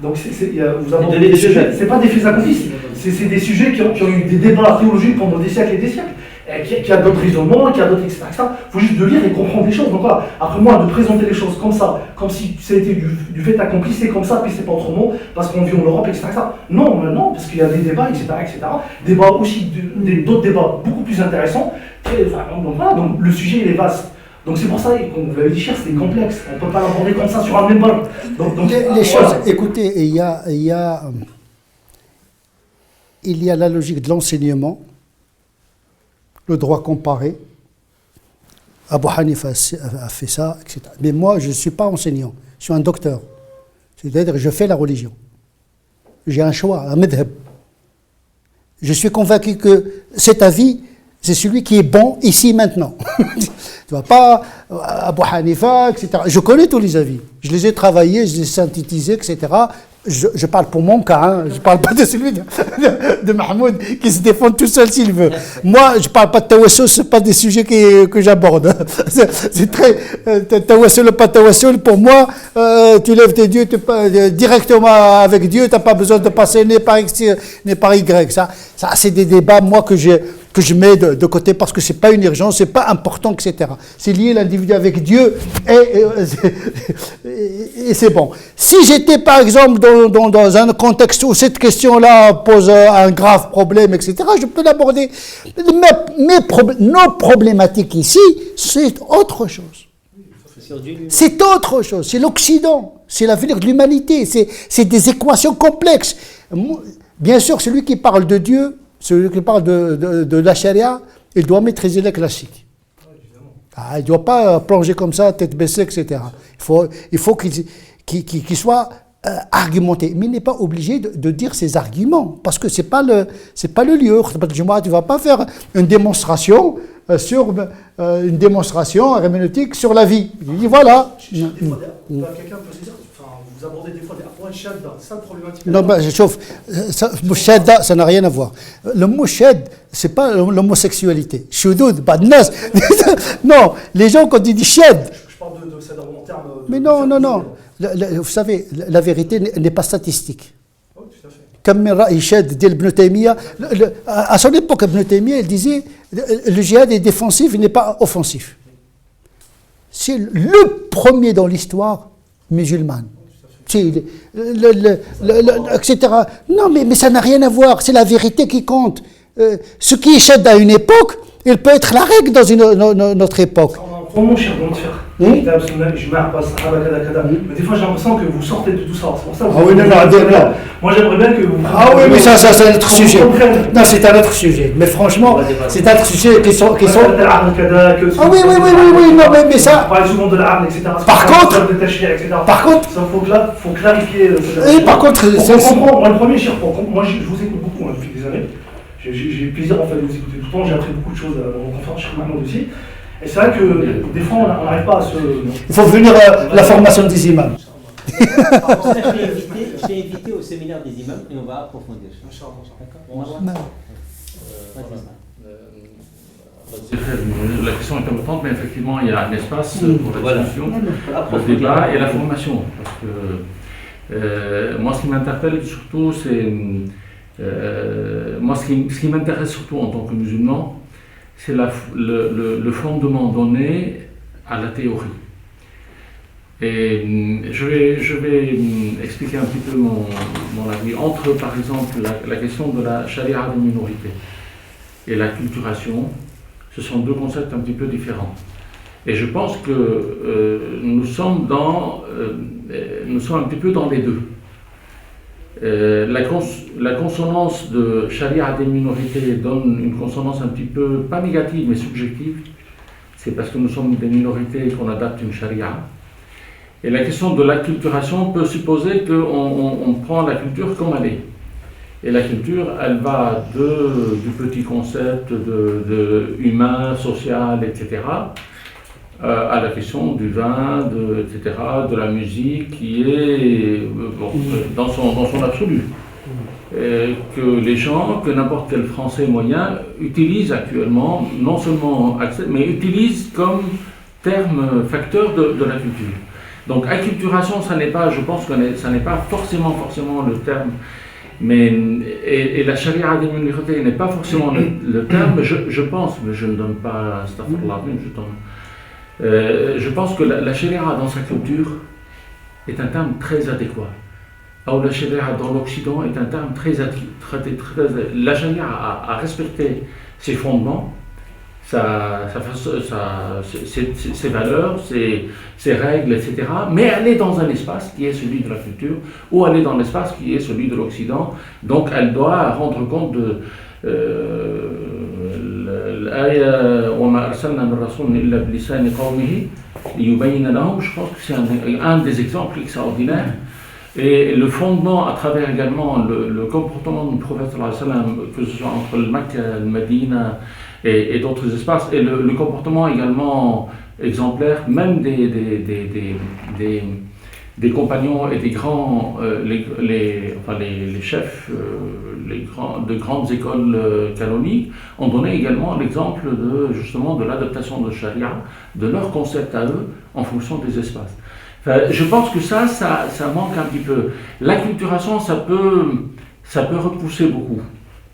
Donc, vous abordez des sujets, ce n'est pas des faits accomplis, c'est des sujets qui ont eu des débats théologiques pendant des siècles et des siècles. qui a d'autres raisonnements, qui a d'autres, etc. Il faut juste de lire et comprendre les choses. Donc voilà, après moi, de présenter les choses comme ça, comme si c'était du fait accompli, c'est comme ça, puis c'est pas autrement, parce qu'on vit en Europe, etc. Non, non, parce qu'il y a des débats, etc. Débats aussi, d'autres débats beaucoup plus intéressants. Donc voilà, donc le sujet, il est vaste. Donc c'est pour ça, comme vous l'avez dit, cher, c'est complexe. On ne peut pas l'aborder comme ça sur un même bol. Donc les choses, écoutez, il y a la logique de l'enseignement, le droit comparé. Abu Hanifa a fait ça, etc. Mais moi, je ne suis pas enseignant, je suis un docteur. C'est-à-dire que je fais la religion. J'ai un choix, un madhab. Je suis convaincu que cet avis, c'est celui qui est bon ici, maintenant. Tu vois pas Abu Hanifa, etc. Je connais tous les avis. Je les ai travaillés, je les ai synthétisés, etc. Je parle pour mon cas, hein. Je ne parle pas de celui de Mahmoud qui se défend tout seul s'il veut. Moi, je ne parle pas de tawassul, ce n'est pas des sujets que j'aborde. C'est très. Tawassul ou pas tawassul, pour moi, tu lèves tes dieux directement avec Dieu, tu n'as pas besoin de passer ni par X ni par Y. Ça c'est des débats, moi, que je mets de côté parce que ce n'est pas une urgence, ce n'est pas important, etc. C'est lié l'individu avec Dieu et c'est bon. Si j'étais par exemple dans un contexte où cette question-là pose un grave problème, etc., je peux l'aborder. Nos problématiques ici, c'est autre chose. C'est autre chose, c'est l'Occident, c'est l'avenir de l'humanité, c'est des équations complexes. Bien sûr, celui qui parle de Dieu, celui qui parle de la charia, il doit maîtriser les classiques. Il ne doit pas plonger comme ça, tête baissée, etc. Il faut qu'il soit argumenté. Mais il n'est pas obligé de dire ses arguments, parce que ce n'est pas le lieu. Tu ne vas pas faire une démonstration une démonstration herméneutique sur la vie. Il dit voilà. Quelqu'un peut se dire, vous abordez des fois des points shadda, c'est ça le problématique. Non, je chauffe. Shadda, ça n'a rien à voir. Le mot shad, c'est pas l'homosexualité. Shoudoud, badnas. Non, les gens, quand ils disent shad. Je parle de ça en termes. Mais non. Vous savez, la vérité n'est pas statistique. Oui, tout à fait. Comme Ra'i Shad dit Ibn Taymiyyah, à son époque, Ibn Taymiyyah, il disait le djihad est défensif, il n'est pas offensif. C'est le premier dans l'histoire musulmane. Etc. Non, mais ça n'a rien à voir, c'est la vérité qui compte. Ce qui est shad à une époque, il peut être la règle dans notre époque. Mon cher, bon faire. Je mais des fois j'ai l'impression que vous sortez de tout ça. C'est pour ça que ah oui, non. Moi j'aimerais bien que vous. Ah oui, mais ça c'est un autre sujet. Non, c'est un autre sujet. Mais franchement, c'est un autre sujet qui sont. Ah oui, non, mais ça. On parle souvent de l'arme, etc. Par contre. Ça faut clarifier. Et par contre, moi le premier, moi je vous écoute beaucoup depuis des années. J'ai eu plaisir en fait de vous écouter tout le temps. J'ai appris beaucoup de choses dans vos conférences chez Mahmoud aussi. Et c'est vrai que des fois, on n'arrive pas à se... Il faut venir à la formation des imams. Je t'ai invité au séminaire des imams et on va approfondir. La question est importante, mais effectivement, il y a un espace pour la discussion, le débat et la formation. Parce que moi, ce qui m'interpelle surtout, c'est... moi, ce qui m'intéresse surtout en tant que musulman, c'est le fondement donné à la théorie. Et je vais expliquer un petit peu mon avis. Entre, par exemple, la question de la charia des minorités et la culturation, ce sont deux concepts un petit peu différents. Et je pense que nous sommes un petit peu dans les deux. La consonance de charia des minorités donne une consonance un petit peu, pas négative, mais subjective. C'est parce que nous sommes des minorités qu'on adapte une charia. Et la question de l'acculturation peut supposer qu'on prend la culture comme elle est. Et la culture, elle va du petit concept de humain, social, etc., à la question du vin, etc., de la musique, qui est dans son absolu. Que les gens, que n'importe quel Français moyen, utilisent actuellement, non seulement, mais utilisent comme terme facteur de la culture. Donc acculturation, ça n'est pas, je pense que ça n'est pas forcément le terme. Et la charia des minorités n'est pas forcément le terme, mais je pense, mais je ne donne pas je pense que la charia dans sa culture est un terme très adéquat. Or, la charia dans l'Occident est un terme très adéquat. La charia a respecté ses fondements, ses valeurs, ses règles, etc. Mais elle est dans un espace qui est celui de la culture, ou elle est dans l'espace qui est celui de l'Occident. Donc elle doit rendre compte de l'aya وَمَا أَرْسَلْنَا مِن رَّسُولٍ إِلَّا بِلِسَانِ قَوْمِهِ لِيُبَيِّنَ لَهُمْ. Je pense que c'est un des exemples extraordinaires. Et le fondement, à travers également le comportement du prophète, que ce soit entre le Mecque, le Médina et d'autres espaces, et le comportement également exemplaire, même des compagnons et des grands, les chefs de grandes écoles canoniques, ont donné également l'exemple de l'adaptation de Sharia, de leur concept à eux, en fonction des espaces. Enfin, je pense que ça manque un petit peu. L'acculturation, ça peut repousser beaucoup,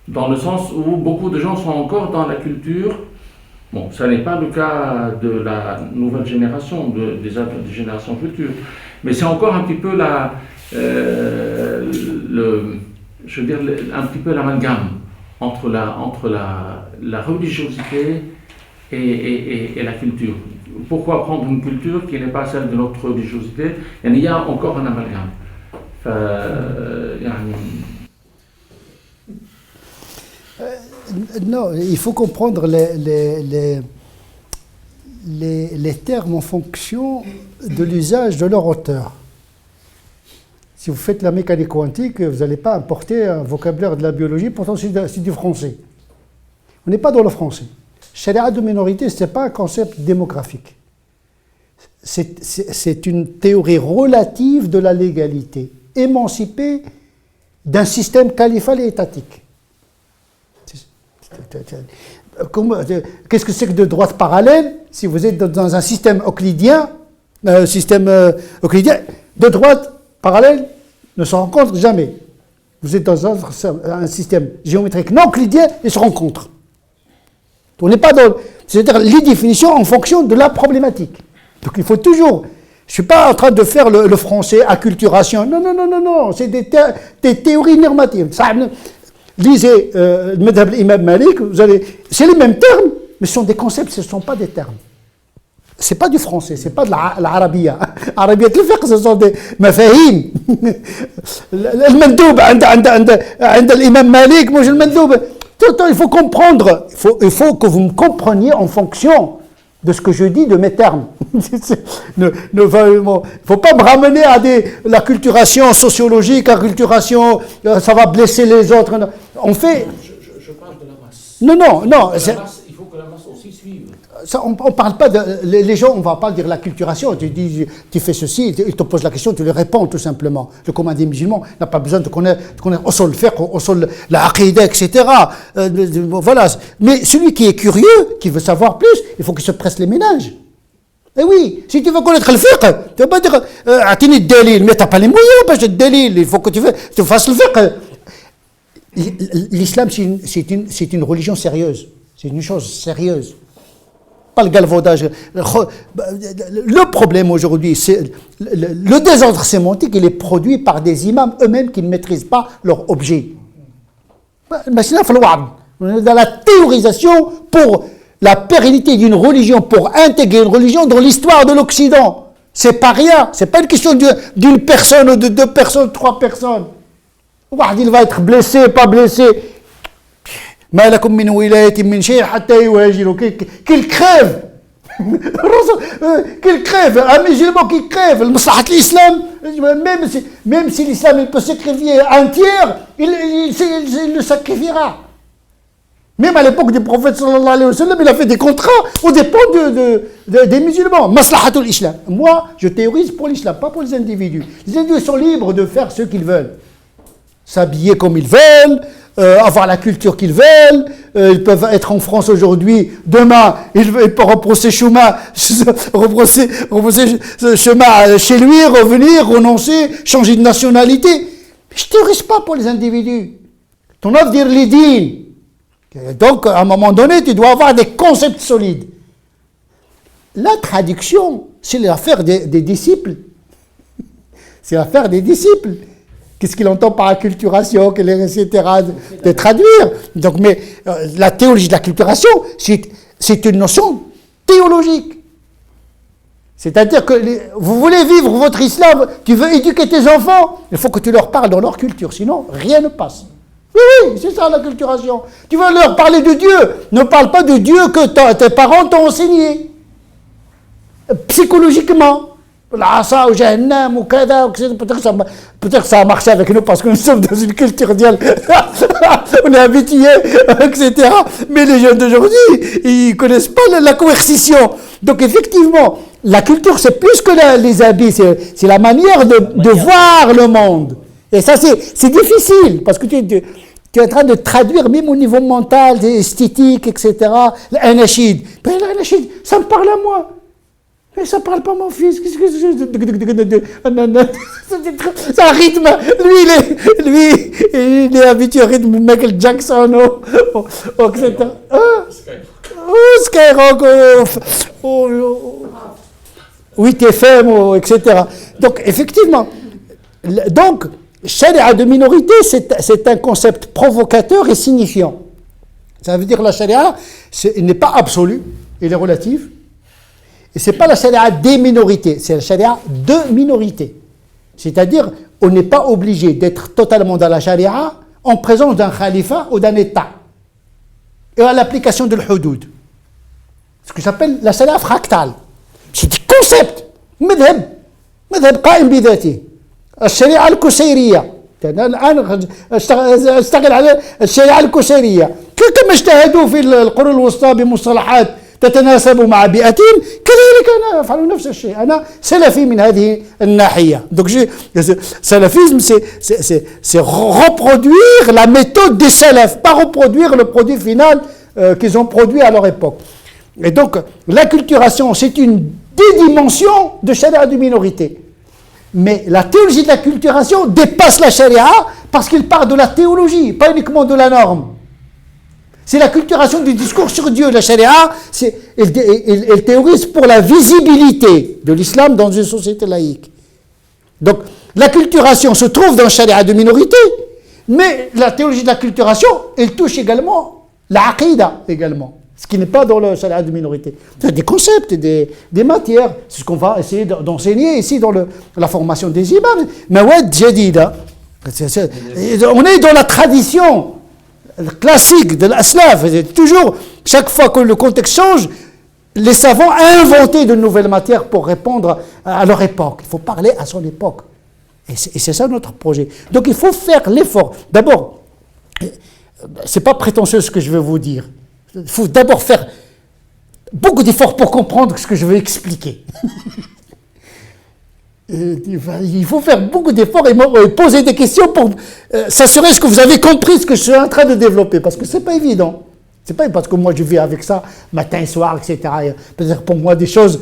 dans le sens où beaucoup de gens sont encore dans la culture. Bon, ça n'est pas le cas de la nouvelle génération, des générations futures, mais c'est encore un petit peu un petit peu l'amalgame entre la religiosité et la culture. Pourquoi prendre une culture qui n'est pas celle de notre religiosité? Il y a encore un amalgame. Non, il faut comprendre les termes en fonction de l'usage de leur auteur. Si vous faites la mécanique quantique, vous n'allez pas importer un vocabulaire de la biologie, pourtant c'est du français. On n'est pas dans le français. Charia de minorité, ce n'est pas un concept démographique. C'est une théorie relative de la légalité, émancipée d'un système califal et étatique. Qu'est-ce que c'est que de droite parallèle? Si vous êtes dans un système euclidien, de droite parallèle ne se rencontrent jamais. Vous êtes dans un système géométrique non euclidien et se rencontrent. On n'est pas dans... C'est-à-dire les définitions en fonction de la problématique. Donc il faut toujours... Je ne suis pas en train de faire le français acculturation. Non. C'est des théories normatives. Lisez le madhab l'imam Malik, c'est les mêmes termes, mais ce sont des concepts, ce ne sont pas des termes. Ce n'est pas du français, ce n'est pas de l'arabiya. Arabiyat al-fiqh, ce sont des mafahim. Le mandoub, عند l'imam Malik, moi je le mandoub. Tout le temps, il faut comprendre, il faut que vous me compreniez en fonction de ce que je dis, de mes termes. Il ne faut pas me ramener à l'acculturation sociologique, l'acculturation, ça va blesser les autres. On fait... Je parle de la masse. Non. Il faut que la masse aussi suive. Ça, on ne parle pas de... Les gens, on ne va pas dire l'acculturation. Tu dis, tu fais ceci, ils te posent la question, tu lui réponds tout simplement. Le commun des musulmans n'a pas besoin de connaître usul al-fiqh, usul la aqidah, etc. Voilà. Mais celui qui est curieux, qui veut savoir plus, il faut qu'il se presse les ménages. Eh oui, si tu veux connaître le fiqh, tu ne vas pas dire atini dalil, mais tu n'as pas les moyens parce que le dalil, il faut que tu fasses le fiqh. L'islam, c'est une religion sérieuse. C'est une chose sérieuse. Pas le galvaudage. Le problème aujourd'hui, c'est le désordre sémantique, il est produit par des imams eux-mêmes qui ne maîtrisent pas leur objet. On est dans la théorisation pour la pérennité d'une religion, pour intégrer une religion dans l'histoire de l'Occident. C'est pas rien, c'est pas une question d'une personne ou de 2 personnes, 3 personnes. Il va être blessé, pas blessé. Qu'il crève. Qu'il crève. Un musulman qui crève. Le maslahat l'islam, même si l'islam il peut sacrifier un tiers, il le sacrifiera. Même à l'époque du prophète sallallahu alayhi wa sallam, il a fait des contrats aux dépens des musulmans. Maslahat l'islam. Moi, je théorise pour l'islam, pas pour les individus. Les individus sont libres de faire ce qu'ils veulent. S'habiller comme ils veulent, avoir la culture qu'ils veulent, ils peuvent être en France aujourd'hui, demain ils peuvent repousser chemin chez lui, revenir, renoncer, changer de nationalité. Je ne théorise pas pour les individus. Ton œuvre dire les dînes. Donc, à un moment donné, tu dois avoir des concepts solides. La traduction, c'est l'affaire des disciples. C'est l'affaire des disciples. Qu'est-ce qu'il entend par acculturation, etc., de traduire. Donc, mais la théologie de l'acculturation, c'est une notion théologique. C'est-à-dire que vous voulez vivre votre islam, tu veux éduquer tes enfants, il faut que tu leur parles dans leur culture, sinon rien ne passe. Oui, c'est ça l'acculturation. Tu veux leur parler de Dieu, ne parle pas de Dieu que tes parents t'ont enseigné. Psychologiquement. Ça, peut-être que ça a marché avec nous parce que nous sommes dans une culture diale. On est habitués, etc. Mais les jeunes d'aujourd'hui, ils ne connaissent pas la coercition. Donc effectivement, la culture, c'est plus que les habits, c'est la manière de voir le monde. Et ça, c'est difficile parce que tu es en train de traduire même au niveau mental, esthétique, etc. Un nachid. Ben, un nachid, ça me parle à moi. Mais ça ne parle pas mon fils. C'est un rythme. Lui, il est habitué au rythme de Michael Jackson, etc. Skyrock, 8FM, etc. Donc, effectivement, charia de minorité, c'est un concept provocateur et signifiant. Ça veut dire que la charia, n'est pas absolue, elle est relative. Et ce n'est pas la charia des minorités, c'est la charia de minorités. C'est-à-dire, on n'est pas obligé d'être totalement dans la charia en présence d'un khalifa ou d'un État. Et à l'application de l'hudud. Ce que j'appelle la charia fractale. C'est des concepts. مذهب قائم بذاته. الشريعة الكسيرية. الآن أشتغل على الشريعة الكسيرية. كما اجتهدوا في القرون الوسطى بمصطلحات تتناسب مع بيئتهم كذلك أنا أفعل نفس الشيء. أنا سلفي من هذه الناحية. Donc salafisme c'est reproduire la méthode des salafs, pas reproduire le produit final qu'ils ont produit à leur époque. Et donc l'acculturation c'est une des dimensions de charia de minorité. Mais la théologie de l'acculturation dépasse la charia parce qu'il part de la théologie, pas uniquement de la norme. C'est l'acculturation du discours sur Dieu. La charia, elle théorise pour la visibilité de l'islam dans une société laïque. Donc, l'acculturation se trouve dans la charia de minorité, mais la théologie de l'acculturation, elle touche également la aqida également, ce qui n'est pas dans la charia de minorité. C'est des concepts, des matières, c'est ce qu'on va essayer d'enseigner ici dans la formation des imams. Mawad jadida. On est dans la tradition classique de l'Aslaf. Toujours, chaque fois que le contexte change, les savants ont inventé de nouvelles matières pour répondre à leur époque. Il faut parler à son époque. Et c'est ça notre projet. Donc il faut faire l'effort. D'abord, c'est pas prétentieux ce que je vais vous dire. Il faut d'abord faire beaucoup d'efforts pour comprendre ce que je veux expliquer. Il faut faire beaucoup d'efforts et poser des questions pour s'assurer que vous avez compris ce que je suis en train de développer. Parce que ce n'est pas évident. C'est pas parce que moi je vis avec ça matin et soir, etc. Peut-être pour moi des choses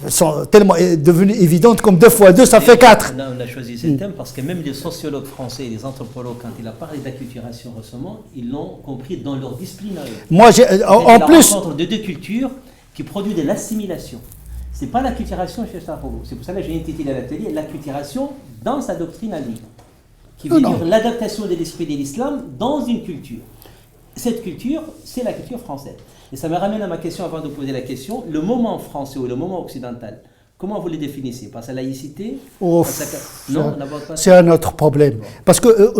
sont tellement devenues évidentes comme 2 fois 2, ça fait 4. On a choisi ce thème parce que même les sociologues français et les anthropologues, quand il a parlé d'acculturation récemment, ils l'ont compris dans leur discipline. Moi, en plus... la rencontre de 2 cultures qui produisent de l'assimilation. Ce n'est pas l'acculturation chez Sarkozy. C'est pour ça que j'ai intitulé l'atelier l'acculturation dans sa doctrine à lui, qui veut dire l'adaptation de l'esprit de l'islam dans une culture. Cette culture, c'est la culture française. Et ça me ramène à ma question avant de poser la question. Le moment français ou le moment occidental, comment vous le définissez? Par sa laïcité? C'est un autre problème. Parce que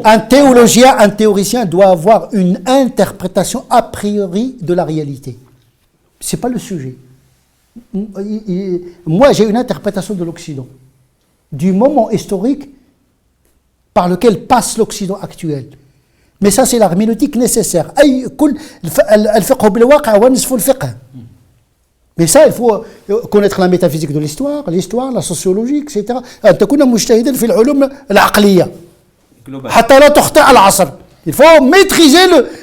un théoricien doit avoir une interprétation a priori de la réalité. Ce n'est pas le sujet. Moi, j'ai une interprétation de l'Occident, du moment historique par lequel passe l'Occident actuel. Mais ça, c'est l'herméneutique nécessaire. Mais ça, il faut connaître la métaphysique de l'histoire, la sociologie, etc. Il faut maîtriser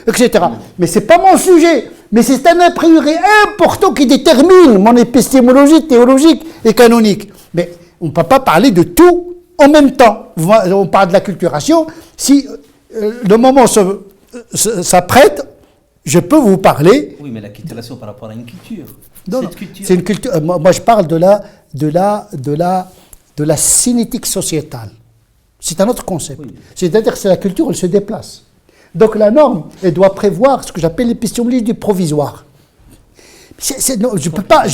etc. Mais ce n'est pas mon sujet. Mais c'est un a priori important qui détermine mon épistémologie théologique et canonique. Mais on ne peut pas parler de tout en même temps, on parle de l'acculturation, si le moment s'apprête, je peux vous parler. Oui, mais l'acculturation par rapport à une culture. Non, Cette culture. c'est une culture. Moi, je parle de la cinétique sociétale. C'est un autre concept. Oui. C'est-à-dire que c'est la culture, elle se déplace. Donc la norme, elle doit prévoir ce que j'appelle l'épistémologie du provisoire. Non, je peux pas.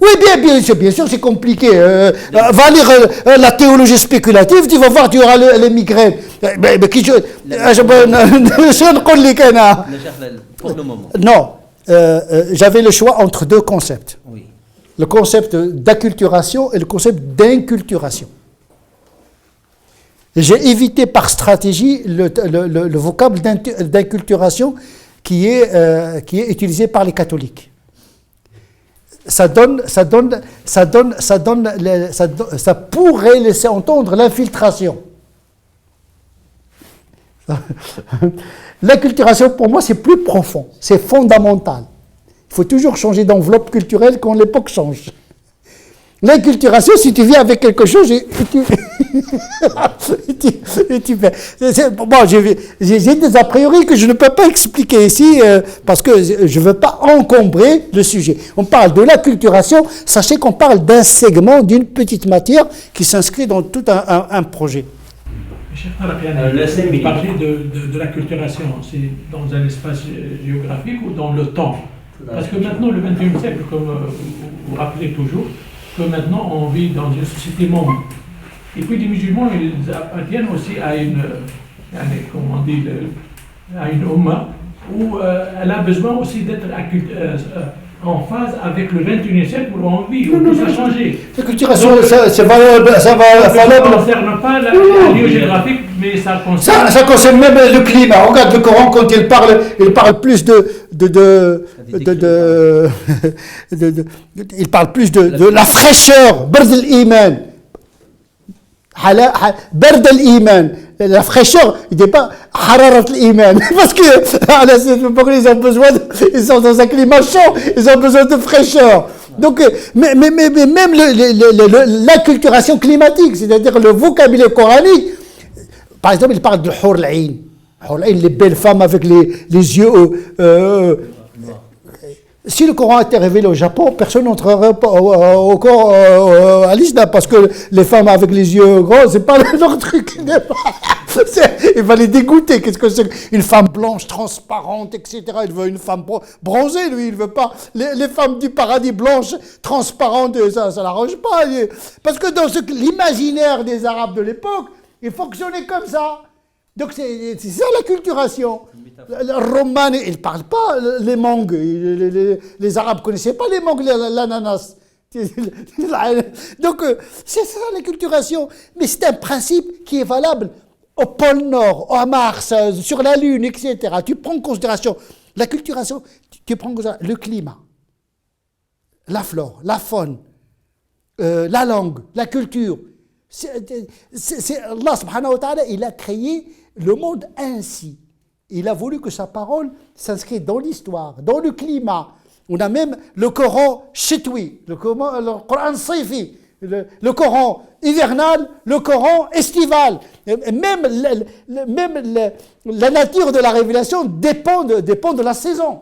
Oui, bien sûr, c'est compliqué. Va lire la théologie spéculative, tu vas voir, tu auras les migraines. Pour le moment. Non, j'avais le choix entre deux concepts. Oui. Le concept d'acculturation et le concept d'inculturation. J'ai évité par stratégie le vocable d'inculturation qui est utilisé par les catholiques. Ça pourrait laisser entendre l'infiltration. L'acculturation, pour moi, c'est plus profond, c'est fondamental. Il faut toujours changer d'enveloppe culturelle quand l'époque change. L'inculturation, si tu viens avec quelque chose et tu fais. Bon, j'ai des a priori que je ne peux pas expliquer ici parce que je ne veux pas encombrer le sujet. On parle de l'acculturation, sachez qu'on parle d'un segment, d'une petite matière qui s'inscrit dans tout un projet. Cheikh Tarakiani, vous parlez de l'acculturation, c'est dans un espace géographique ou dans le temps? Parce que maintenant, le XXIe siècle, comme vous rappelez toujours, que maintenant on vit dans une société monde. Et puis les musulmans, ils appartiennent aussi à une, comment on dit, à une Ummah où elle a besoin aussi d'être en phase avec le XXIe siècle où on vit, où tout a changé. L'acculturation, c'est valable. Ça ne concerne pas la lieu géographique, mais ça concerne... Ça concerne même le climat. Regarde le Coran, quand il parle plus il parle plus de la fraîcheur, bard al-iman. Bard al-iman. La fraîcheur, il ne dit pas hararat al-iman. Parce que à cette époque, ils sont dans un climat chaud, ils ont besoin de fraîcheur. Donc, mais même l'acculturation climatique, c'est-à-dire le vocabulaire coranique, par exemple, il parle de Hur al-Ain. Hur al-Ain, les belles femmes avec les yeux. Si le Coran était révélé au Japon, personne n'entrerait pas à l'islam parce que les femmes avec les yeux gros, c'est pas leur truc. Il va les dégoûter. Qu'est-ce que c'est? Une femme blanche, transparente, etc. Il veut une femme bronzée, lui. Il veut pas les femmes du paradis blanches, transparentes. Ça l'arrange pas. Parce que dans l'imaginaire des Arabes de l'époque, il fonctionnait comme ça. Donc c'est ça l'acculturation. Le roman, il ne parle pas les mangues. Les Arabes ne connaissaient pas les mangues, l'ananas. Donc c'est ça l'acculturation. Mais c'est un principe qui est valable au pôle Nord, à Mars, sur la Lune, etc. Tu prends en considération l'acculturation, tu prends en considération le climat, la flore, la faune, la langue, la culture. Allah subhanahu wa ta'ala, il a créé le monde ainsi. Il a voulu que sa parole s'inscrive dans l'histoire, dans le climat. On a même le Coran chitoui, le Coran sifi, le Coran hivernal, le Coran estival. Même la nature de la révélation dépend de la saison.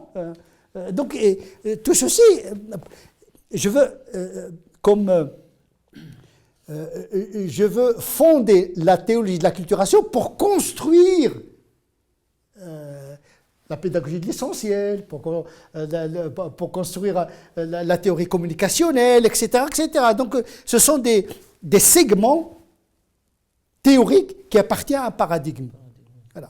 Donc tout ceci, je veux fonder la théologie de l'acculturation pour construire la pédagogie de l'essentiel, pour construire la théorie communicationnelle, etc., etc. Donc, ce sont des segments théoriques qui appartiennent à un paradigme. Voilà.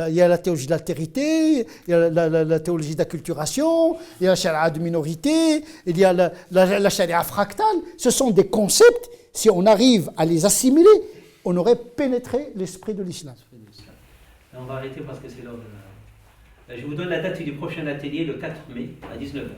Il y a la théologie de l'altérité, il y a la théologie d'acculturation, il y a la charia de minorité, il y a la charia fractale. Ce sont des concepts, si on arrive à les assimiler, on aurait pénétré l'esprit de l'islam. On va arrêter parce que c'est l'heure de... Je vous donne la date du prochain atelier, le 4 mai, à 19h.